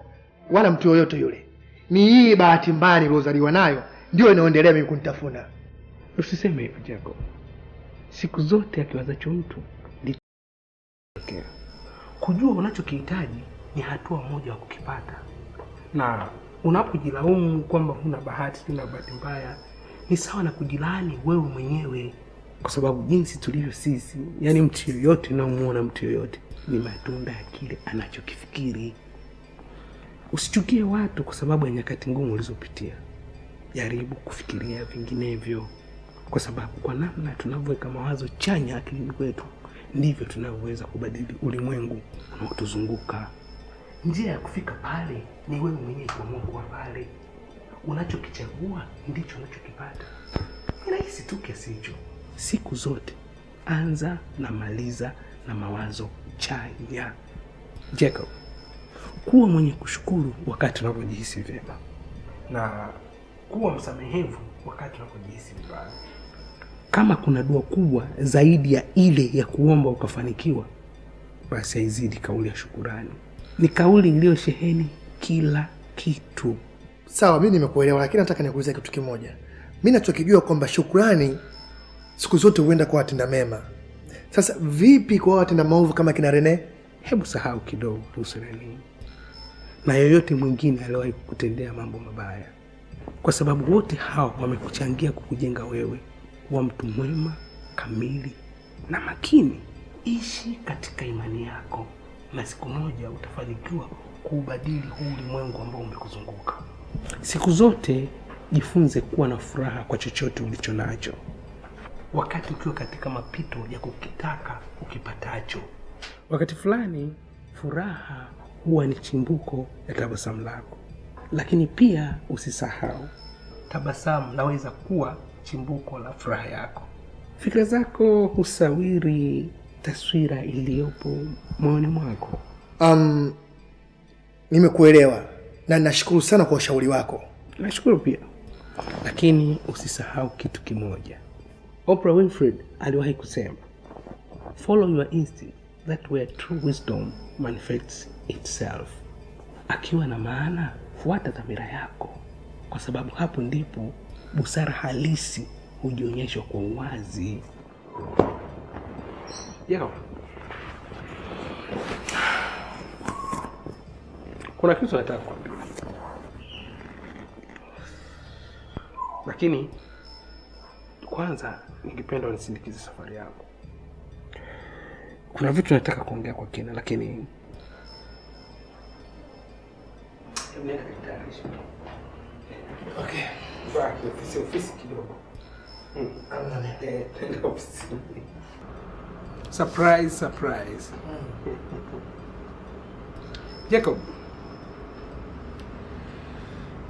wala mtu yoyote yule. Ni hii bahati mbaya nilozaliwa nayo ndio inaendelea mimi kunitafuna. Usiseme hivyo Jacob. Siku zote akiwazacho mtu nditokea. Kujua unachokihitaji ni hatua moja wa kukipata. Na unapojilaumu kwamba huna bahati na bahati mbaya, ni sawa na kujilani wewe mwenyewe. Kwa sababu jinsi tulivyo sisi, yani mtu yoyote unaomuona mtu yoyote ni matunda ya kile anachokifikiri. Usichukie watu kwa sababu ya nyakati ngumu ulizopitia. Jaribu kufikiria vinginevyo, kwa sababu kwa namna tunavyoweka mawazo chanya akilini kwetu ndivyo tunavyoweza kubadili ulimwengu unaotuzunguka. Njia ya kufika pale ni wewe mwenyewe kuamua kuwa pale. Unachokichagua ndicho unachokipata. Ni rahisi tu kiasi hicho. Siku zote anza na maliza na mawazo chanya. Jacob, kuwa mwenye kushukuru wakati unapojihisi vyema, na kuwa msamehevu wakati unapojihisi vibaya. Kama kuna dua kubwa zaidi ya ile ya kuomba ukafanikiwa, basi haizidi kauli ya shukurani. Ni kauli iliyosheheni kila kitu. Sawa, mimi nimekuelewa, lakini nataka nikuulize kitu kimoja. Mimi nachokijua kwamba shukrani siku zote huenda kwa watenda mema. Sasa vipi kwa watenda maovu kama kina Rene? Hebu sahau kidogo kuhusu Rene na yoyote mwingine aliyewahi kukutendea mambo mabaya, kwa sababu wote hao wamekuchangia kukujenga wewe kuwa mtu mwema, kamili na makini. Ishi katika imani yako na siku moja utafanikiwa kuubadili huu ulimwengu ambao umekuzunguka. Siku zote jifunze kuwa na furaha kwa chochote ulicho nacho. Wakati ukiwa katika mapito ya kukitaka ukipatacho, wakati fulani furaha huwa ni chimbuko ya tabasamu lako. Lakini pia usisahau, tabasamu laweza kuwa chimbuko la furaha yako. Fikra zako husawiri taswira iliyopo moyoni mwako. Nimekuelewa na nashukuru sana kwa ushauri wako. Nashukuru pia. Lakini usisahau kitu kimoja. Oprah Winfrey aliwahi kusema, follow your instinct, that where true wisdom manifests itself. Akiwa na maana, fuata dhamira yako, kwa sababu hapo ndipo busara halisi hujionyeshwa kwa uwazi. Kuna kitu nataka kuambia, lakini kwanza ningependa unisindikize safari yako. Kuna vitu nataka kuongea kwa kina, lakini okay, baki ofisi kidogo. Surprise. Jacob,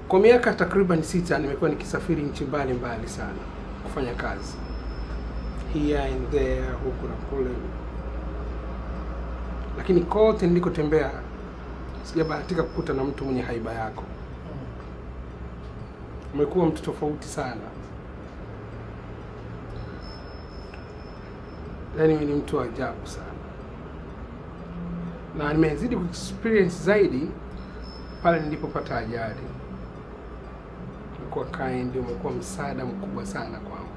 kwa miaka takriban 6 nimekuwa nikisafiri nchi mbalimbali sana kufanya kazi. Here and there, huku na kule. Lakini kote nilikotembea sijabahatika kukuta na mtu mwenye haiba yako. Umekuwa mtu tofauti sana. Yaani mimi ni mtu wa ajabu sana. Na nimezidi ku-experience zaidi pale nilipopata ajali. Umekuwa kind, umekuwa msaada mkubwa sana kwangu.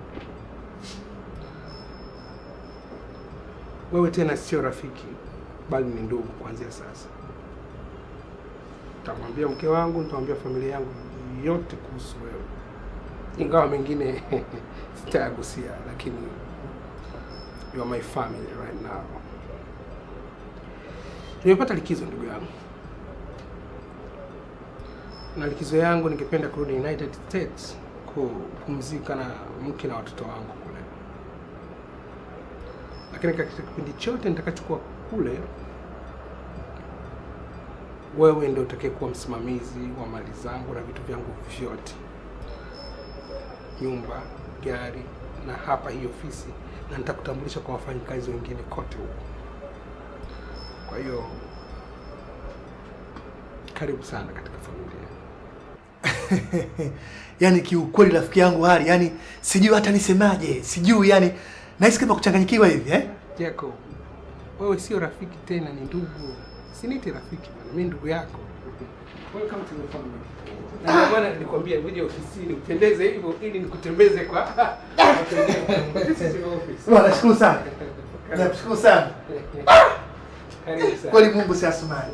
Wewe tena sio rafiki, bali ni ndugu kuanzia sasa. Nitamwambia mke wangu, nitamwambia familia yangu yote kuhusu wewe. Ingawa mengine sitayagusia, lakini you are my family right now. Nimepata likizo ndugu yangu. Na likizo yangu ningependa kurudi United States kupumzika na mke na watoto wangu kule. Lakini katika kipindi chote nitakachokuwa kule, wewe ndio utakayekuwa msimamizi wa mali zangu na vitu vyangu vyote. Nyumba, gari na hapa hii ofisi, na nitakutambulisha kwa wafanyikazi wengine kote huko. Kwa hiyo karibu sana katika familia. Yaani kiukweli rafiki yangu Hari, yani sijui hata nisemaje, sijui yani nahisi kama kuchanganyikiwa hivi Jacob, wewe sio rafiki tena, ni ndugu. Siniti rafiki bwana, mimi ndugu yako. Welcome to the family. Na bwana nilikwambia uje ofisini upendeze hivyo ili nikutembeze kwa This is your office. Bwana nashukuru sana. Nashukuru sana. Karibu sana. Kweli Mungu si asumani.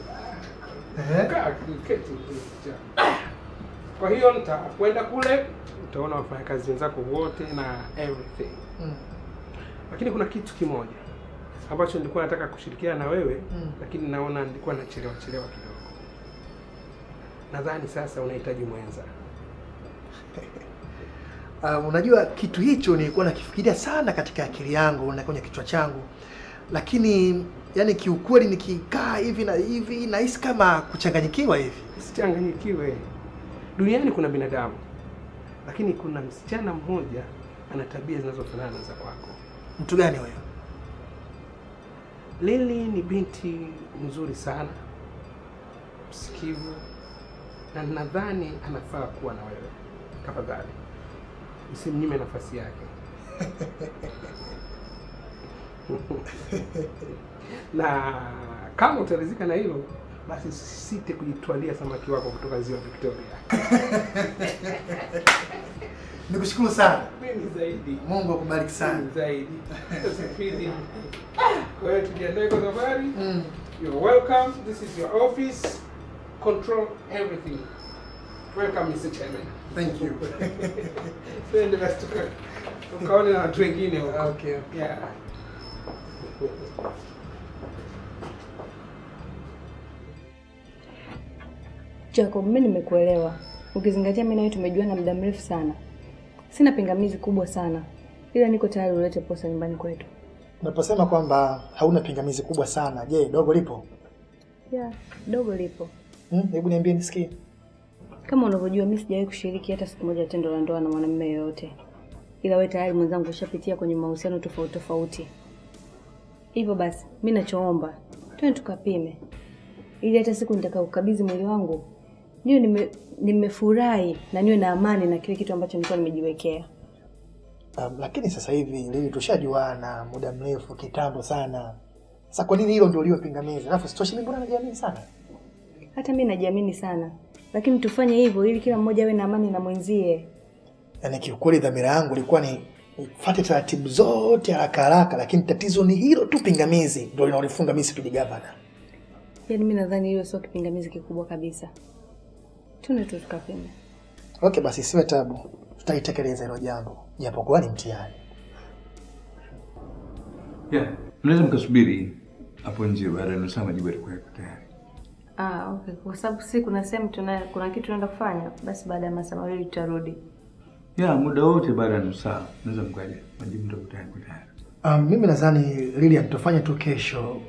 Kwa hiyo nitakwenda kule, utaona wafanyakazi wenzako wote na everything. Lakini kuna kitu kimoja ambacho nilikuwa nataka kushirikiana na wewe, lakini naona nilikuwa nachelewa kidogo. Nadhani sasa unahitaji mwenza. Unajua kitu hicho nilikuwa nakifikiria sana katika akili yangu na kwenye kichwa changu. Lakini yani kiukweli nikikaa hivi na hivi nahisi kama kuchanganyikiwa hivi. Usichanganyikiwe. Duniani kuna binadamu. Lakini kuna msichana mmoja ana tabia zinazofanana na za kwako. Mtu gani huyo? Lily ni binti mzuri sana. Msikivu. Na nadhani anafaa kuwa na wewe. Tafadhali usimnyime nafasi yake. Na kama utaridhika na hilo, basi usisite kujitwalia samaki wako kutoka ziwa Victoria. Nikushukuru sana. Mimi zaidi. Mungu akubariki sana. Zaidi. Usifidi. Kwa hiyo tujiandae kwa safari. You're welcome. This is your office. Control everything. Welcome, Mr. Chairman. Thank you. Send the best to her. Ukaone na watu wengine huko. Okay. Yeah. Jacob, mimi nimekuelewa. Ukizingatia mimi na wewe tumejuana muda mrefu sana. Sina pingamizi kubwa sana. Ila niko tayari ulete posa nyumbani kwetu. Unaposema kwamba hauna pingamizi kubwa sana, je, dogo lipo? Yeah, dogo lipo. Hebu niambie nisikie. Kama unavyojua mimi sijawahi kushiriki hata siku moja tendo la ndoa na mwanamume yoyote. Ila wewe tayari mwenzangu ushapitia kwenye mahusiano tofauti. Hivyo basi, mimi nachoomba, twende tukapime. Ili hata siku nitakayokabidhi mwili wangu, niwe nimefurahi na niwe na amani na kile kitu ambacho nilikuwa nimejiwekea. Lakini sasa hivi Lili tushajuana muda mrefu kitambo sana. Sasa kwa nini hilo ndio liwe pingamizi? Alafu sitoshi mimi mbona najiamini sana? Hata mimi najiamini sana. Lakini tufanye hivyo ili kila mmoja awe na amani na mwenzie. Yaani kiukweli dhamira yangu ilikuwa ni nifuate taratibu zote haraka, lakini tatizo ni hilo tu pingamizi ndio linalofunga mimi sipige gavana. Yaani mimi nadhani hiyo sio kipingamizi kikubwa kabisa. Tuna tu tukapime. Okay, basi siwe tabu. Tutaitekeleza hilo jambo. Japokuwa ni mtihani. Yeah, mnaweza mkasubiri hapo nje baada ya nusu majibu yako tayari. Okay. Kwa sababu si kuna sehemu kuna kitu tunaenda kufanya, basi baada ya masaa mawili tutarudi. Yeah, muda wote baada ya nusu saa naweza mkaja majibu ndio tayari. Mimi nadhani Lilian tufanye tu kesho.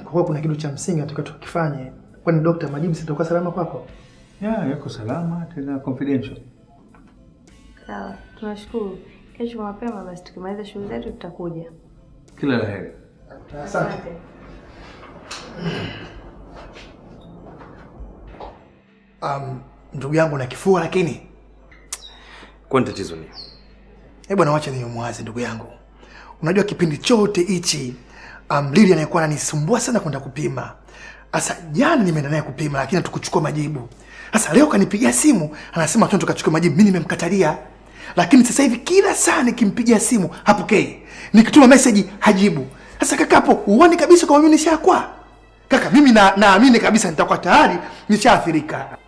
Kwa kuwa kuna kitu cha msingi nataka tukifanye. Kwani daktari majibu sitakuwa salama kwako? Yeah, yako salama tena confidential. Sawa, tunashukuru. Kesho mapema basi tukimaliza shughuli zetu tutakuja. Kila la heri. Asante. Ndugu yangu na kifua lakini kwa tatizo ni. Bwana acha niwe mwazi ndugu yangu. Unajua kipindi chote hichi Lilian alikuwa ananisumbua sana kwenda kupima. Sasa jana nimeenda naye kupima lakini hatukuchukua majibu. Sasa leo kanipigia simu anasema twende tukachukue majibu. Mimi nimemkatalia. Lakini sasa hivi kila saa nikimpigia simu hapokei. Nikituma message hajibu. Sasa kaka hapo uone kabisa kama mimi nishakwa. Kaka mimi naamini kabisa nitakuwa tayari nishaathirika.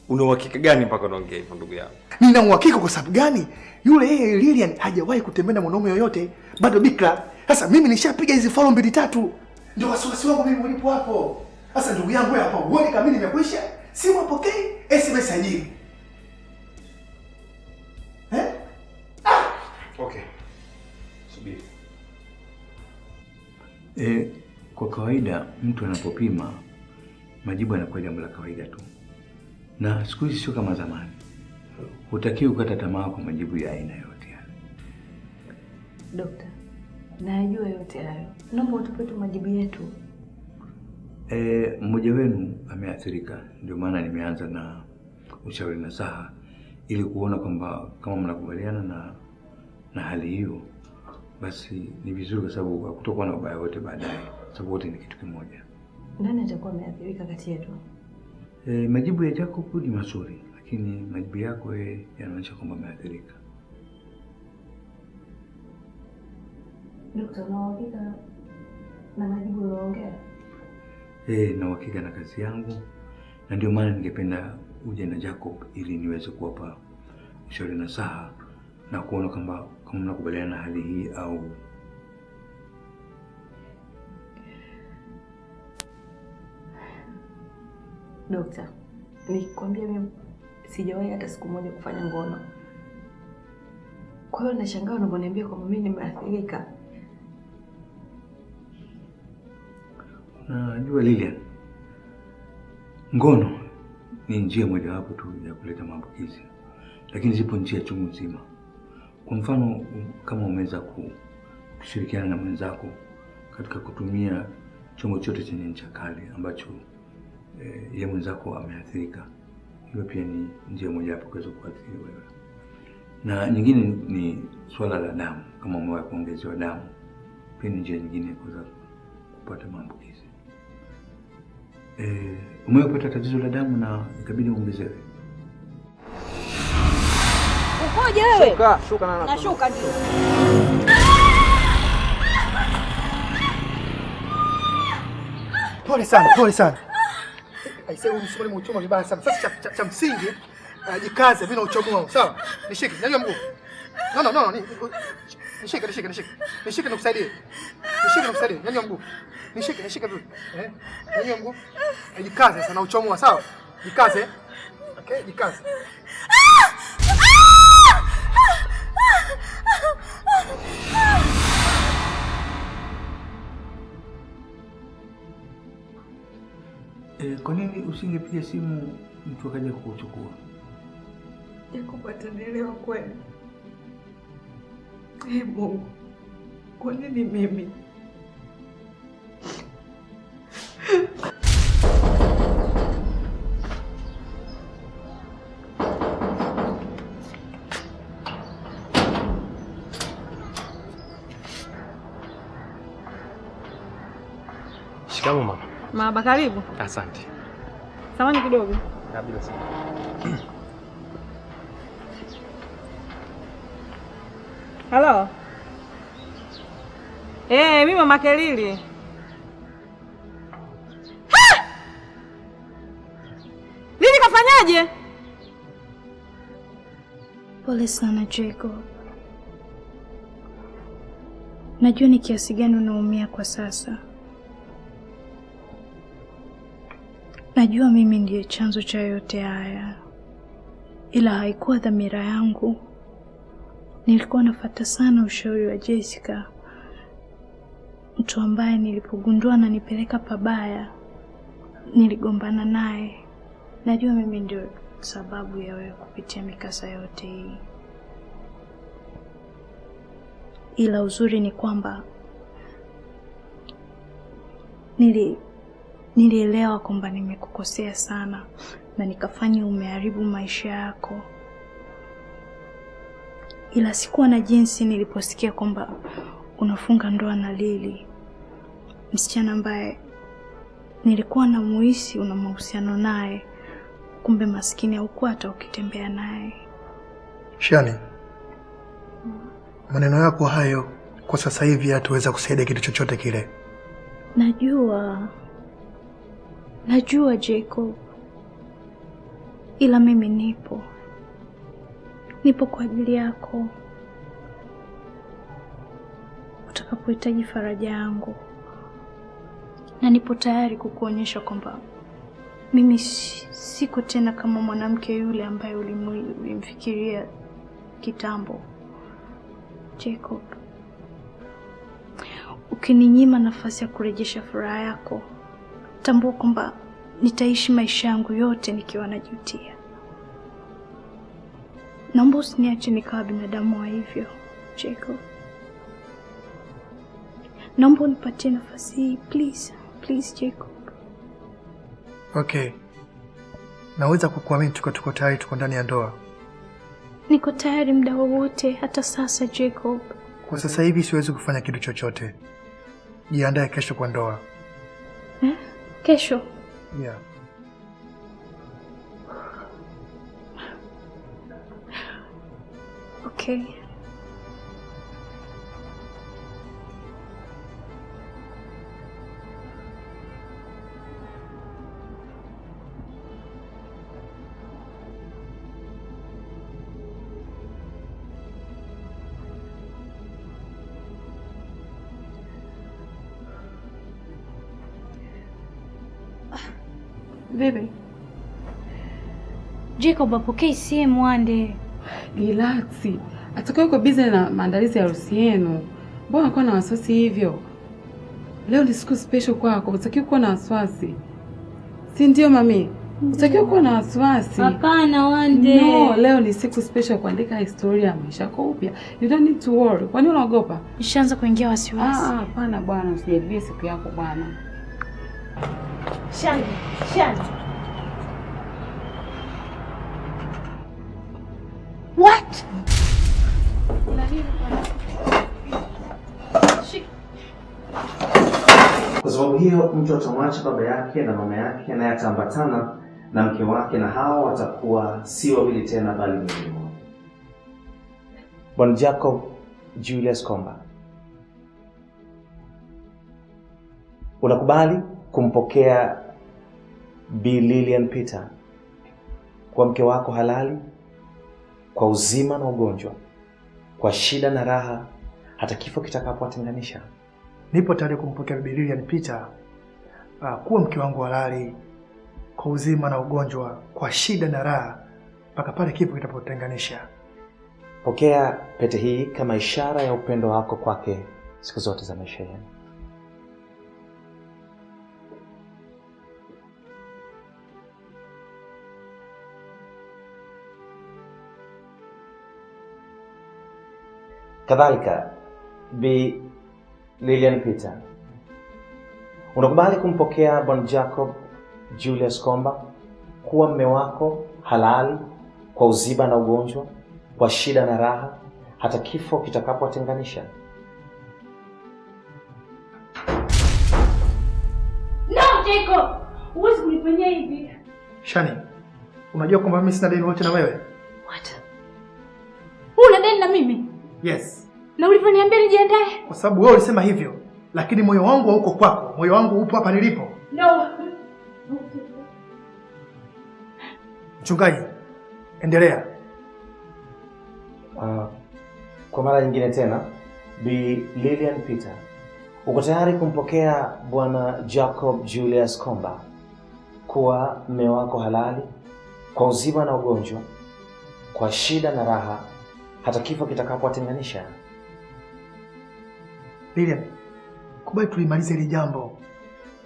Una uhakika gani mpaka unaongea hivyo ndugu yangu? Nina uhakika kwa sababu gani? Yule Lilian hajawahi kutembea na mwanaume yoyote, bado bikra. Sasa mimi nishapiga hizi follow 2-3. Ndio wasiwasi wangu mimi ulipo hapo. Sasa ndugu yangu wewe hapa uone kama mimi nimekwisha. Simu apokei, SMS hajibu. Okay. Subiri. Kwa kawaida mtu anapopima majibu yanakuwa jambo la kawaida tu. Na siku hizi sio kama zamani. Hutakiwi kukata tamaa kwa majibu ya aina yote. Dokta, najua yote hayo. Naomba utupe tu majibu yetu. Mmoja wenu ameathirika. Ndio maana nimeanza na ushauri nasaha ili kuona kwamba kama mnakubaliana na hali hiyo basi ni vizuri kwa sababu hakutakuwa na ubaya wote baadaye. Sababu wote ni kitu kimoja. Nani atakuwa ameathirika kati yetu? Majibu ya Jacob ni mazuri, lakini majibu yako yanaonyesha kwamba ameathirika. Dokta, una uhakika na majibu unaongea? Na uhakika na kazi yangu. Na ndio maana ningependa uje na Jacob ili niweze kuwapa ushauri nasaha na kuona kwamba kama mnakubaliana na hali hii au Dokta, nikwambia mimi sijawahi hata siku moja kufanya ngono. Kwa hiyo nashangaa unaponiambia kwamba mimi nimeathirika. Najua Lilian, ngono ni njia mojawapo tu ya kuleta maambukizi, lakini zipo njia chungu nzima. Kwa mfano kama umeweza kushirikiana na mwenzako katika kutumia chombo chote chenye ncha kali ambacho yeye mwenzako ameathirika, hiyo pia ni njia mojawapo kuweza kuathiri wewe. Na nyingine ni swala la damu, kama umewahi kuongezewa damu, pia ni njia nyingine ya kuweza kupata maambukizi. Umepata tatizo la damu na ikabidi uongezewe. Ukoje wewe? Shuka na nashuka ndio. Pole sana. Aisee umsumali mchoma vibaya sana. Sasa cha msingi jikaze mimi na uchomoa. Sawa? Nishike. Nyanyua mguu. No. Nishike nikusaidie. Nyanyua mguu. Nishike vizuri. Nyanyua mguu. Jikaze sana uchomoa, sawa? Jikaze. Okay, jikaze. Kwa nini usingepiga simu mtu akaja kukuchukua? Jacob atanielewa kweli? Mungu, kwa nini mimi? Shikamoo mama. Mama, karibu. Asante. Samahani kidogo. Kabla sana. Halo. Mimi mama Kelili. Nini kafanyaje? Pole sana Jacob. Najua ni kiasi gani unaumia kwa sasa. Najua mimi ndiye chanzo cha yote haya. Ila haikuwa dhamira yangu. Nilikuwa nafuata sana ushauri wa Jessica. Mtu ambaye nilipogundua ananipeleka pabaya, niligombana naye. Najua mimi ndio sababu ya wewe kupitia mikasa yote hii. Ila uzuri ni kwamba nilielewa kwamba nimekukosea sana na nikafanya umeharibu maisha yako. ila sikuwa na jinsi niliposikia kwamba unafunga ndoa na Lili, msichana ambaye nilikuwa na muhisi una mahusiano naye, kumbe maskini haukuwa hata ukitembea naye. Shani, maneno yako hayo kwa sasa hivi hatuweza kusaidia kitu chochote kile. Najua Jacob, ila mimi nipo kwa ajili yako utakapohitaji faraja yangu, na nipo tayari kukuonyesha kwamba mimi siko tena kama mwanamke yule ambaye ulimfikiria kitambo. Jacob, ukininyima nafasi ya kurejesha furaha yako, tambua kwamba nitaishi maisha yangu yote nikiwa najutia. Naomba usiniache nikawa binadamu wa hivyo, Jacob. Naomba unipatie nafasi hii, please. Please, Jacob. Okay. Naweza kukuamini tuko tayari, tuko ndani ya ndoa. Niko tayari muda wowote, hata sasa, Jacob. Kwa sasa hivi siwezi kufanya kitu chochote. Jiandae kesho kwa ndoa. Kesho? Yeah. Okay. Bebe. Jacob apokee simu ande. Relax. Atakuwa yuko busy na maandalizi ya harusi yenu. Mbona unakuwa na wasiwasi hivyo? Leo ni siku special kwako. Utakiwa kuwa na wasiwasi. Si ndio mami? Utakiwa kuwa na wasiwasi. Hapana Wande. No, leo ni siku special kuandika historia ya maisha yako upya. You don't need to worry. Kwani unaogopa? Nishaanza kuingia wasiwasi. Hapana bwana, usijaribie siku yako bwana. Shani. What? Kwa sababu hiyo mtu atamwacha baba yake na mama yake na ataambatana na mke wake, na hao watakuwa si wawili tena bali ni mmoja. Bwana Jacob Julius Komba, unakubali kumpokea Bi Lilian Peter kwa mke wako halali, kwa uzima na ugonjwa, kwa shida na raha, hata kifo kitakapowatenganisha? Nipo tayari kumpokea Bi Lilian Peter kuwa mke wangu halali, kwa uzima na ugonjwa, kwa shida na raha, mpaka pale kifo kitapotenganisha. Pokea pete hii kama ishara ya upendo wako kwake siku zote za maisha yenu. Kadhalika, Bi Lilian Peter, unakubali kumpokea Bwana Jacob Julius Komba kuwa mume wako halali, kwa uzima na ugonjwa, kwa shida na raha, hata kifo kitakapowatenganisha? No, Jacob! Huwezi kunifanyia hivi. Shani, unajua kwamba mimi sina deni wote na wewe? What? Una deni na mimi? Yes. Na ulivyoniambia nijiandae? Kwa sababu wewe ulisema hivyo, lakini moyo wangu hauko kwako. Moyo wangu upo hapa nilipo. No. Mchungaji, endelea. Kwa mara nyingine tena, Bi Lilian Peter, uko tayari kumpokea Bwana Jacob Julius Komba kuwa mume wako halali, kwa uzima na ugonjwa, kwa shida na raha, hata kifo kitakapowatenganisha? Lilian, kubali tulimalize hili jambo.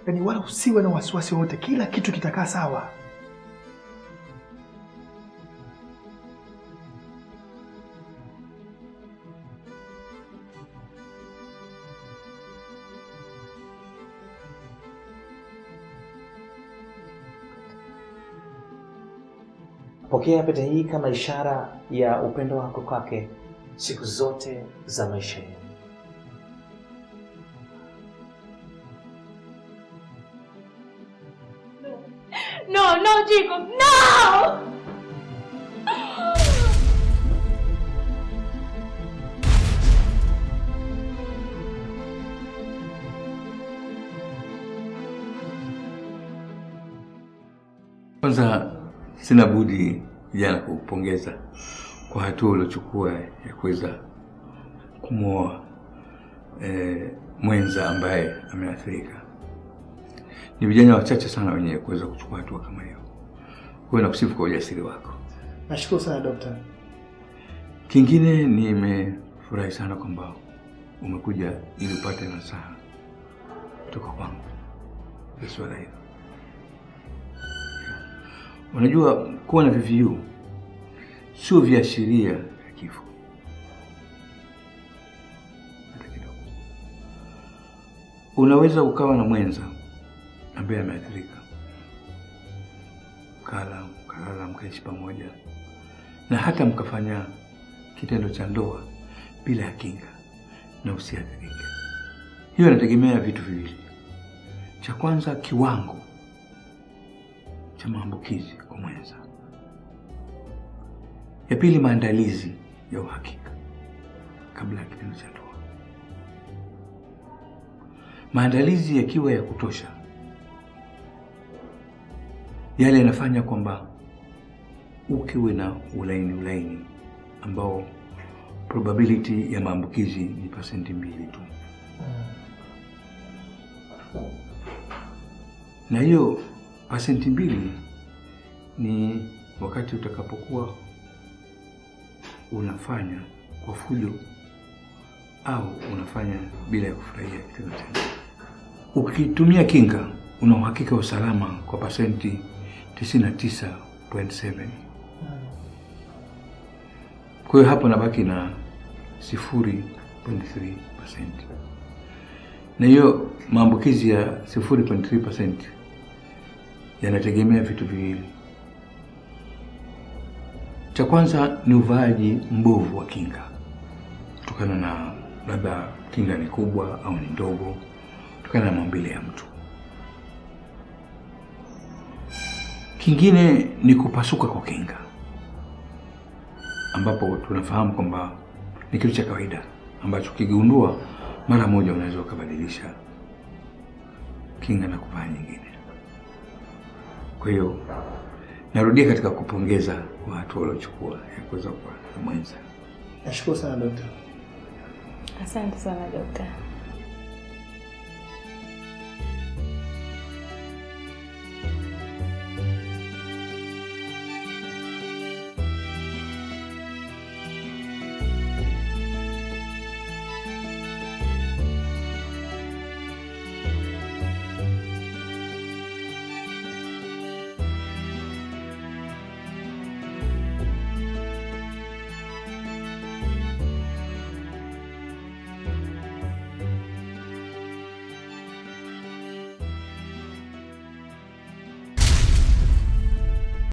Yaani wala usiwe na wasiwasi wote, kila kitu kitakaa sawa. Pokea pete hii kama ishara ya upendo wako kwake siku zote za maisha yenu. No, Jacob, no! Kwanza sina budi jana kukupongeza kwa hatua uliochukua ya kuweza kumwoa mwenza ambaye ameathirika. Ni vijana wachache sana wenye kuweza kuchukua hatua kama hiyo. Kwa hiyo nakusifu kwa ujasiri wako. Nashukuru sana daktari. Kingine nimefurahi sana kwamba umekuja ili upate nasaha kutoka kwangu kwa swala hilo. Unajua kuwa na VVU sio viashiria vya kifo. Unaweza ukawa na mwenza ambaye ameathirika, mkalala mkaishi pamoja, na hata mkafanya kitendo cha ndoa bila ya kinga na usiathirike. Hiyo inategemea vitu viwili. Cha kwanza, kiwango cha maambukizi kwa mwenza. Ya pili, maandalizi ya uhakika kabla ya kitendo cha ndoa. Maandalizi yakiwa ya kutosha, yale yanafanya kwamba ukiwe na ulaini ambao probability ya maambukizi ni 2% tu. Na hiyo 2% ni wakati utakapokuwa unafanya kwa fujo au unafanya bila ya kufurahia kitendo cha ndoa. Ukitumia kinga una uhakika wa usalama kwa 99.7. Kwa hiyo hapo nabaki na 0.3%. Na hiyo maambukizi ya 0.3% yanategemea vitu viwili. Cha kwanza ni uvaaji mbovu wa kinga, kutokana na labda kinga ni kubwa au ni ndogo, kutokana na maumbile ya mtu. Kingine ni kupasuka kwa kinga, ambapo tunafahamu kwamba ni kitu cha kawaida ambacho kigundua mara moja unaweza ukabadilisha kinga na kuvaa nyingine. Kwa hiyo narudia katika kupongeza kwa hatua waliochukua ya kuweza kuwa na mwenza. Nashukuru sana daktari. Asante sana daktari.